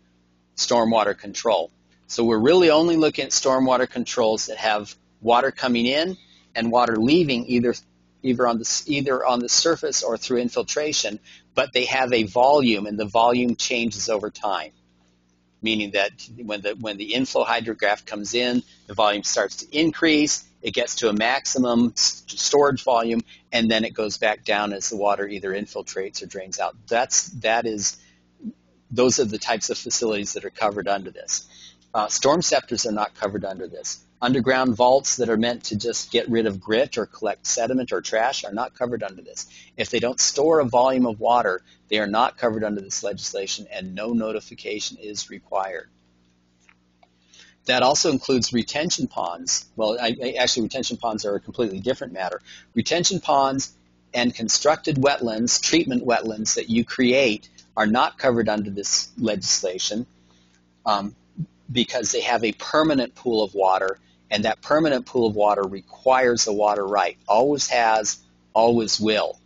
stormwater control. So we're really only looking at stormwater controls that have water coming in and water leaving either on the surface or through infiltration, but they have a volume, and the volume changes over time. Meaning that when the inflow hydrograph comes in, the volume starts to increase, it gets to a maximum storage volume, and then it goes back down as the water either infiltrates or drains out. Those are the types of facilities that are covered under this. Storm scepters are not covered under this. Underground vaults that are meant to just get rid of grit or collect sediment or trash are not covered under this. If they don't store a volume of water, they are not covered under this legislation, and no notification is required. That also includes retention ponds. Well, actually, retention ponds are a completely different matter. Retention ponds and constructed wetlands, treatment wetlands that you create are not covered under this legislation because they have a permanent pool of water, and that permanent pool of water requires a water right. Always has, always will.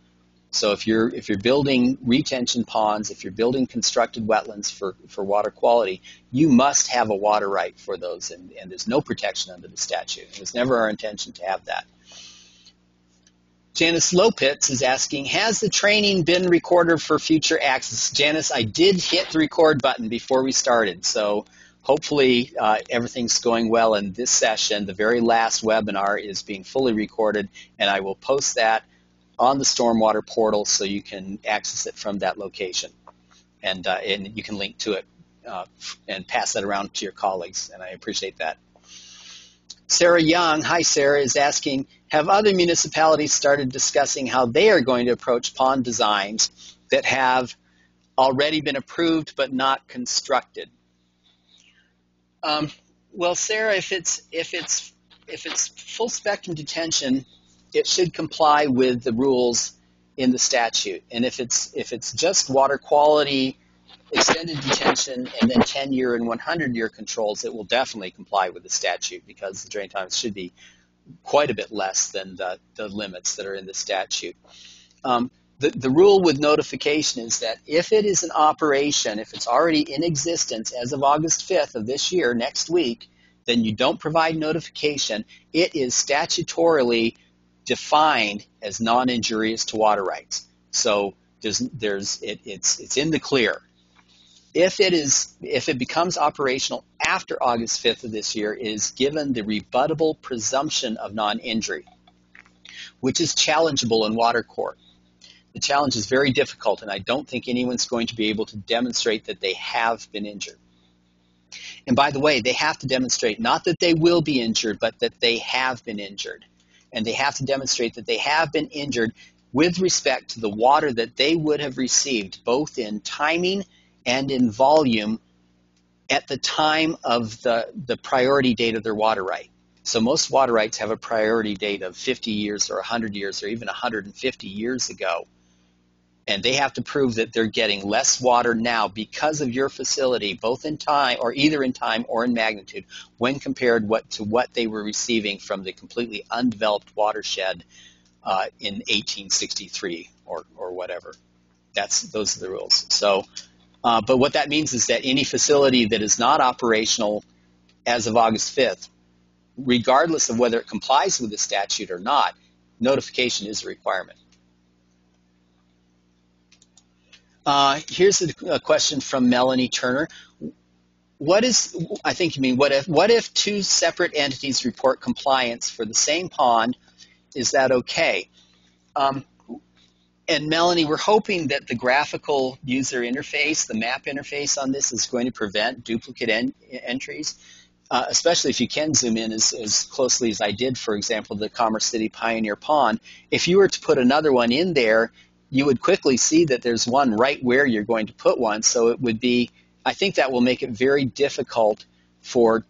So if you're building retention ponds, if you're building constructed wetlands for water quality, you must have a water right for those, and there's no protection under the statute. It was never our intention to have that. Janice Lopitz is asking, has the training been recorded for future access? Janice, I did hit the record button before we started, so hopefully everything's going well in this session. The very last webinar is being fully recorded, and I will post that on the Stormwater portal so you can access it from that location. And you can link to it and pass that around to your colleagues, and I appreciate that. Sarah Young, hi Sarah, is asking, have other municipalities started discussing how they are going to approach pond designs that have already been approved but not constructed? Well, Sarah, if it's full spectrum detention, it should comply with the rules in the statute. And if it's just water quality, extended detention, and then 10-year and 100-year controls, it will definitely comply with the statute because the drain times should be quite a bit less than the limits that are in the statute. The rule with notification is that if it is an operation, if it's already in existence as of August 5th of this year, next week, then you don't provide notification. It is statutorily defined as non-injurious to water rights. So it's in the clear. If it becomes operational after August 5th of this year, it is given the rebuttable presumption of non-injury, which is challengeable in water court. The challenge is very difficult, and I don't think anyone's going to be able to demonstrate that they have been injured. And by the way, they have to demonstrate not that they will be injured, but that they have been injured. And they have to demonstrate that they have been injured with respect to the water that they would have received, both in timing and in volume at the time of the priority date of their water right. So most water rights have a priority date of 50 years or 100 years or even 150 years ago. And they have to prove that they're getting less water now because of your facility, both in time or either in time or in magnitude, when compared to what they were receiving from the completely undeveloped watershed in 1863 or whatever. Those are the rules. So, but what that means is that any facility that is not operational as of August 5th, regardless of whether it complies with the statute or not, notification is a requirement. Here's a question from Melanie Turner. What if two separate entities report compliance for the same pond? Is that okay? And Melanie, we're hoping that the graphical user interface, the map interface on this, is going to prevent duplicate entries, especially if you can zoom in as closely as I did, for example, the Commerce City Pioneer Pond. If you were to put another one in there, you would quickly see that there's one right where you're going to put one. So it would be, I think that will make it very difficult for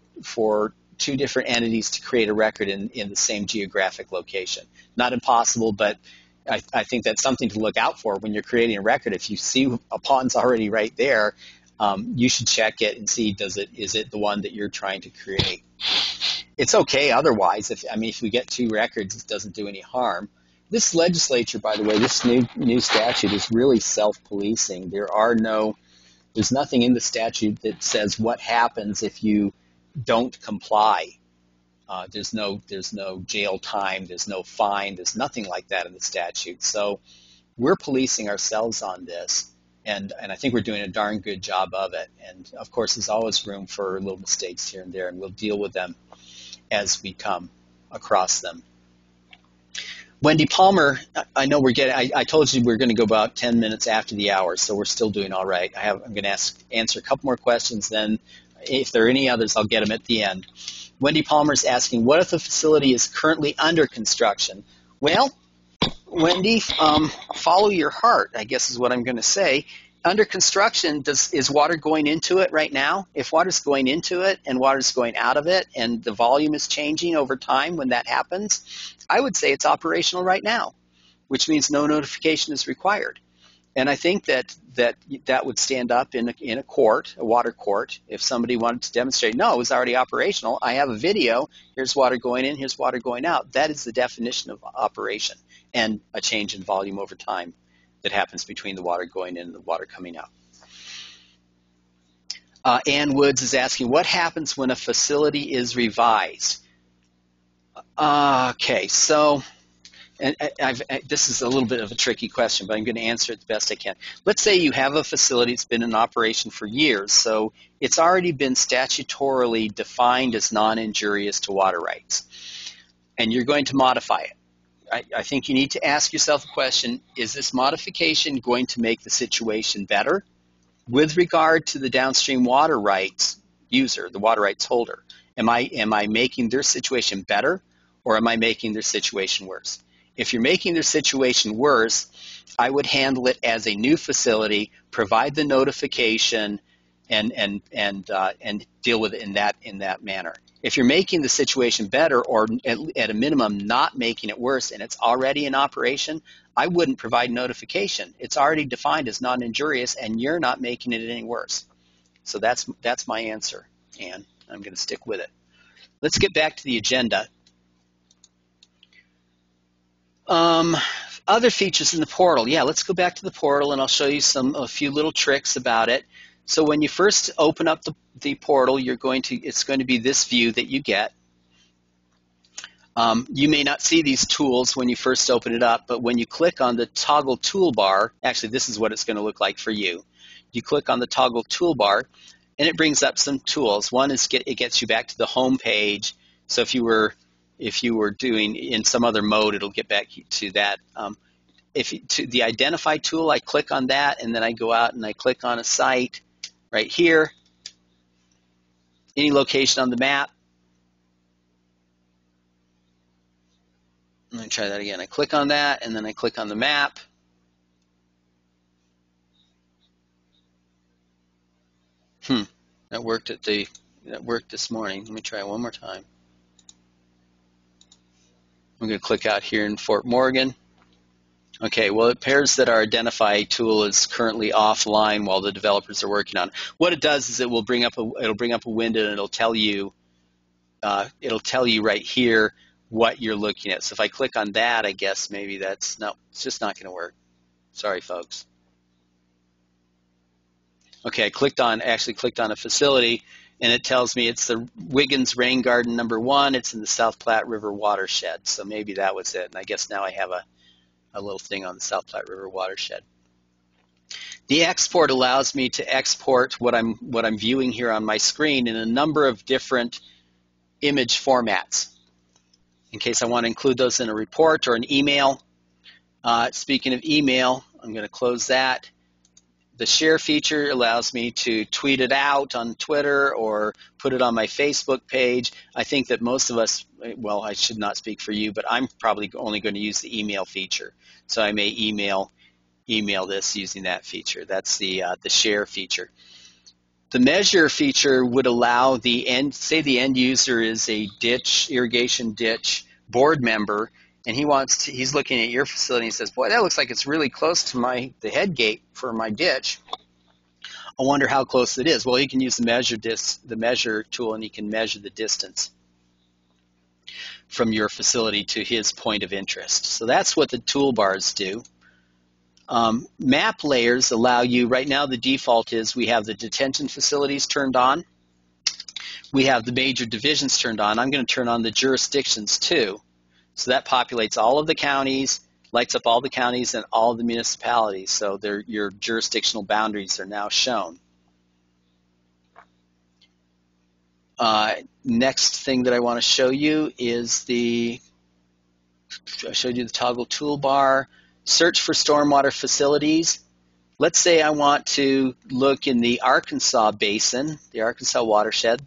two different entities to create a record in the same geographic location. Not impossible, but I think that's something to look out for when you're creating a record. If you see a pond's already right there, you should check it and see is it the one that you're trying to create. It's okay otherwise. If we get two records, it doesn't do any harm. This legislature, by the way, this new statute is really self-policing. There's nothing in the statute that says what happens if you don't comply. There's no jail time, there's no fine, there's nothing like that in the statute. So we're policing ourselves on this, and I think we're doing a darn good job of it. And of course, there's always room for little mistakes here and there, and we'll deal with them as we come across them. Wendy Palmer, I know I told you we're going to go about 10 minutes after the hour, so we're still doing all right. I'm going to answer a couple more questions, then if there are any others, I'll get them at the end. Wendy Palmer's asking, what if the facility is currently under construction? Well, Wendy, follow your heart, I guess is what I'm going to say. Under construction, is water going into it right now? If water's going into it and water's going out of it and the volume is changing over time when that happens, I would say it's operational right now, which means no notification is required. And I think that would stand up in a court, a water court, if somebody wanted to demonstrate, no, it was already operational. I have a video. Here's water going in. Here's water going out. That is the definition of operation and a change in volume over time that happens between the water going in and the water coming out. Ann Woods is asking, what happens when a facility is revised? Okay, so this is a little bit of a tricky question, but I'm going to answer it the best I can. Let's say you have a facility that's been in operation for years, so it's already been statutorily defined as non-injurious to water rights, and you're going to modify it. I think you need to ask yourself the question, is this modification going to make the situation better with regard to the downstream water rights user, the water rights holder? Am I making their situation better, or am I making their situation worse? If you're making their situation worse, I would handle it as a new facility, provide the notification, and deal with it in that manner. If you're making the situation better, or at a minimum not making it worse, and it's already in operation, I wouldn't provide notification. It's already defined as non-injurious, and you're not making it any worse. So that's my answer, and I'm going to stick with it. Let's get back to the agenda. Other features in the portal. Yeah, let's go back to the portal, and I'll show you a few little tricks about it. So when you first open up the portal, it's going to be this view that you get. You may not see these tools when you first open it up, but when you click on the toggle toolbar, actually this is what it's going to look like for you. You click on the toggle toolbar, and it brings up some tools. One is it gets you back to the home page. So if you were doing in some other mode, it'll get back to that. To the identify tool, I click on that, and then I go out and I click on a site right here, any location on the map. Let me try that again. I click on that, and then I click on the map. That worked this morning. Let me try it one more time. I'm going to click out here in Fort Morgan. Okay, well, it appears that our identify tool is currently offline while the developers are working on it. What it does is it'll bring up a window, and it'll tell you right here what you're looking at. So if I click on that, I guess maybe it's just not going to work. Sorry, folks. Okay, I actually clicked on a facility, and it tells me it's the Wiggins Rain Garden number 1. It's in the South Platte River watershed. So maybe that was it. And I guess now I have a little thing on the South Platte River watershed. The export allows me to export what I'm viewing here on my screen in a number of different image formats, in case I want to include those in a report or an email. Speaking of email, I'm going to close that. The share feature allows me to tweet it out on Twitter or put it on my Facebook page. I think that most of us, well, I should not speak for you, but I'm probably only going to use the email feature. So I may email this using that feature. That's the share feature. The measure feature would allow the end user is a irrigation ditch board member, and he's looking at your facility and says, boy, that looks like it's really close to the head gate for my ditch. I wonder how close it is. Well, he can use the measure tool, and he can measure the distance from your facility to his point of interest. So that's what the toolbars do. Map layers allow you, right now the default is we have the detention facilities turned on. We have the major divisions turned on. I'm going to turn on the jurisdictions too. So that populates all of the counties, lights up all the counties and all the municipalities. So your jurisdictional boundaries are now shown. Next thing that I want to show you is I showed you the toggle toolbar. Search for stormwater facilities. Let's say I want to look in the Arkansas basin, the Arkansas watershed,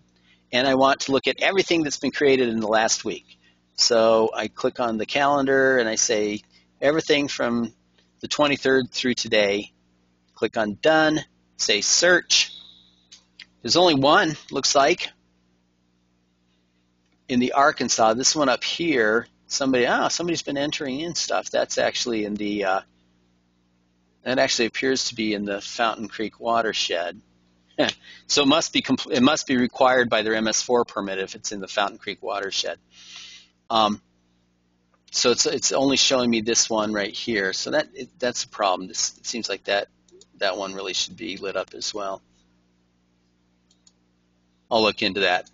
and I want to look at everything that's been created in the last week. So I click on the calendar and I say everything from the 23rd through today. Click on done, say search. There's only one, looks like, in the Arkansas. This one up here, somebody's been entering in stuff. That's actually in that actually appears to be in the Fountain Creek watershed. So it must be required by their MS4 permit if it's in the Fountain Creek watershed. So it's only showing me this one right here. So that's a problem. It seems like that one really should be lit up as well. I'll look into that.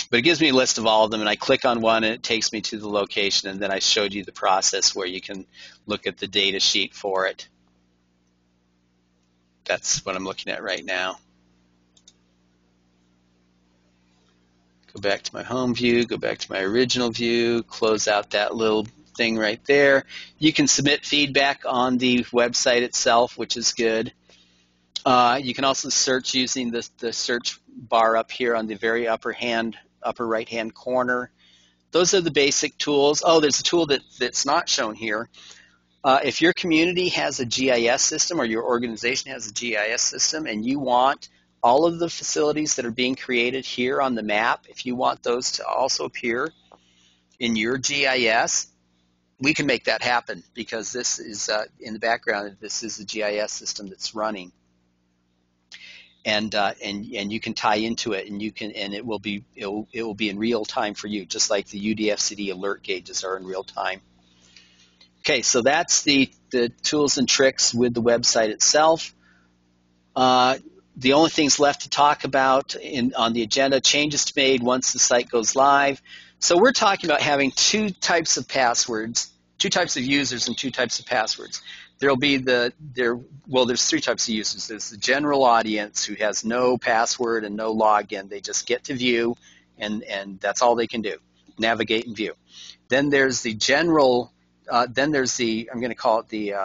But it gives me a list of all of them, and I click on one, and it takes me to the location, and then I showed you the process where you can look at the data sheet for it. That's what I'm looking at right now. Go back to my home view, go back to my original view, close out that little thing right there. You can submit feedback on the website itself, which is good. You can also search using the search bar up here on the very upper right-hand corner. Those are the basic tools. Oh, there's a tool that's not shown here. If your community has a GIS system or your organization has a GIS system and you want all of the facilities that are being created here on the map, if you want those to also appear in your GIS, we can make that happen because this is in the background. This is the GIS system that's running, and you can tie into it, and it will be in real time for you, just like the UDFCD alert gauges are in real time. Okay, so that's the tools and tricks with the website itself. The only things left to talk about on the agenda, changes to be made once the site goes live. So we're talking about having two types of passwords, two types of users and two types of passwords. There'll be there's three types of users. There's the general audience who has no password and no login. They just get to view, and that's all they can do, navigate and view. Then there's the general. Then there's the I'm going to call it the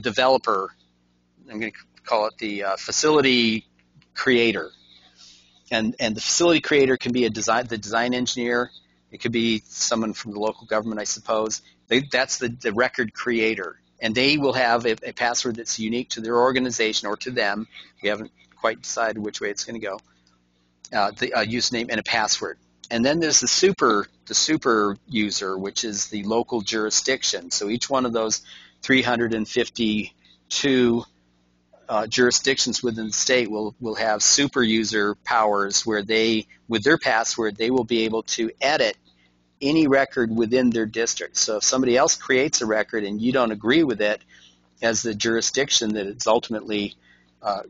developer. I'm going to call it the facility creator, and the facility creator can be the design engineer. It could be someone from the local government, I suppose. That's the record creator, and they will have a password that's unique to their organization or to them. We haven't quite decided which way it's going to go. The username and a password, and then there's the super user, which is the local jurisdiction. So each one of those 352 jurisdictions within the state will have super user powers where with their password, they will be able to edit any record within their district. So if somebody else creates a record and you don't agree with it, as the jurisdiction that is ultimately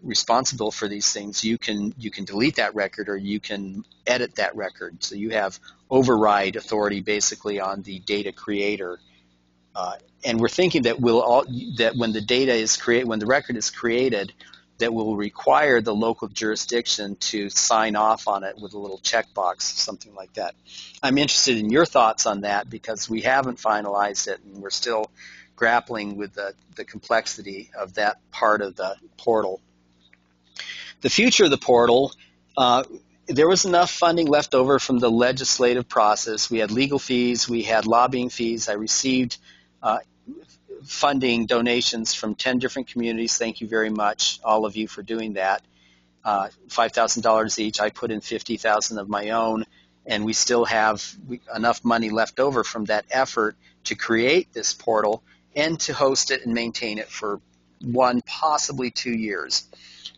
responsible for these things, you can delete that record or you can edit that record. So you have override authority basically on the data creator. And we're thinking that when the record is created, that will require the local jurisdiction to sign off on it with a little checkbox, something like that. I'm interested in your thoughts on that because we haven't finalized it and we're still grappling with the complexity of that part of the portal. The future of the portal, there was enough funding left over from the legislative process. We had legal fees, we had lobbying fees. I received funding donations from 10 different communities. Thank you very much, all of you, for doing that. $5,000 each. I put in $50,000 of my own, and we still have enough money left over from that effort to create this portal and to host it and maintain it for 1, possibly 2 years.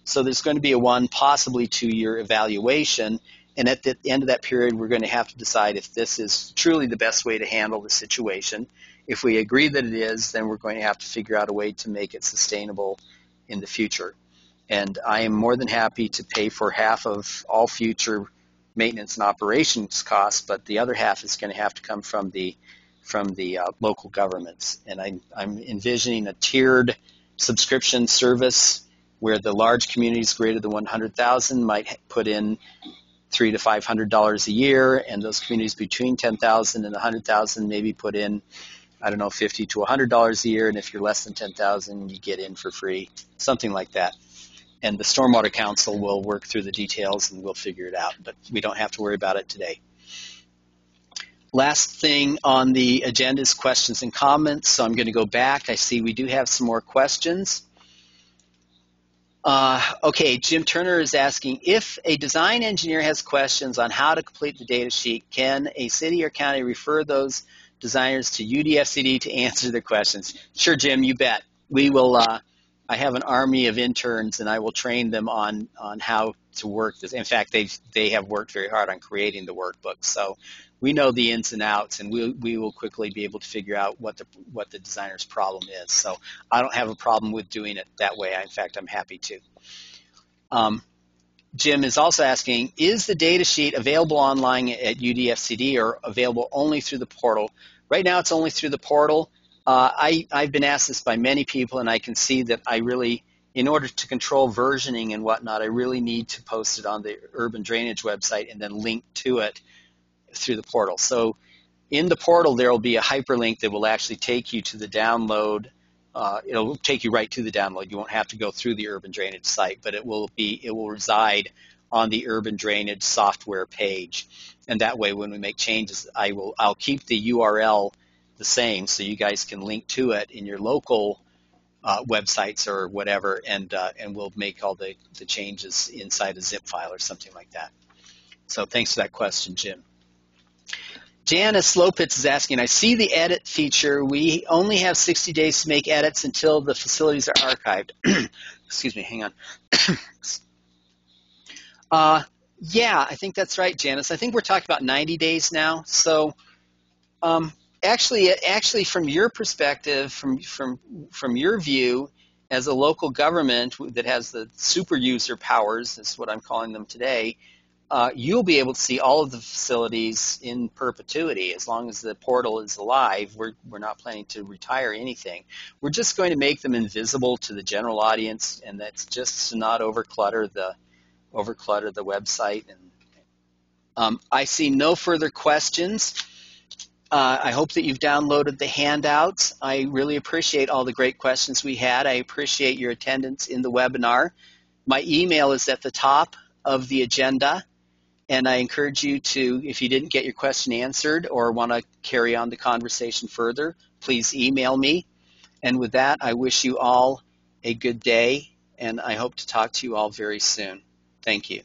So there's going to be a 1, possibly 2-year evaluation, and at the end of that period, we're going to have to decide if this is truly the best way to handle the situation. If we agree that it is, then we're going to have to figure out a way to make it sustainable in the future. And I am more than happy to pay for half of all future maintenance and operations costs, but the other half is going to have to come from the local governments. And I'm envisioning a tiered subscription service where the large communities greater than 100,000 might put in $300 to $500 a year, and those communities between 10,000 and 100,000 maybe put in, I don't know, $50 to $100 a year, and if you're less than 10,000, you get in for free, something like that. And the Stormwater Council will work through the details and we'll figure it out, but we don't have to worry about it today. Last thing on the agenda is questions and comments, so I'm going to go back. I see we do have some more questions. Okay, Jim Turner is asking, if a design engineer has questions on how to complete the data sheet, can a city or county refer those designers to UDFCD to answer their questions? Sure, Jim, you bet. We will. I have an army of interns, and I will train them on how to work this. In fact, they have worked very hard on creating the workbook, so we know the ins and outs, and we will quickly be able to figure out what the designer's problem is. So I don't have a problem with doing it that way. In fact, I'm happy to. Jim is also asking, is the data sheet available online at UDFCD or available only through the portal? Right now it's only through the portal. I've been asked this by many people, and I can see that I really, in order to control versioning and whatnot, I really need to post it on the urban drainage website and then link to it through the portal. So in the portal there will be a hyperlink that will actually take you to the download. It'll take you right to the download. You won't have to go through the urban drainage site, but it will reside on the urban drainage software page. And that way when we make changes, I'll keep the URL the same so you guys can link to it in your local websites or whatever, and we'll make all the changes inside a zip file or something like that. So thanks for that question, Jim. Janice Lopitz is asking, I see the edit feature. We only have 60 days to make edits until the facilities are archived. Excuse me, hang on. Yeah, I think that's right, Janice. I think we're talking about 90 days now. So actually, from your perspective, from your view, as a local government that has the super user powers, is what I'm calling them today, you'll be able to see all of the facilities in perpetuity as long as the portal is alive. We're not planning to retire anything. We're just going to make them invisible to the general audience, and that's just to not overclutter the website. And I see no further questions. I hope that you've downloaded the handouts. I really appreciate all the great questions we had. I appreciate your attendance in the webinar. My email is at the top of the agenda, and I encourage you to, if you didn't get your question answered or want to carry on the conversation further, please email me. And with that, I wish you all a good day, and I hope to talk to you all very soon. Thank you.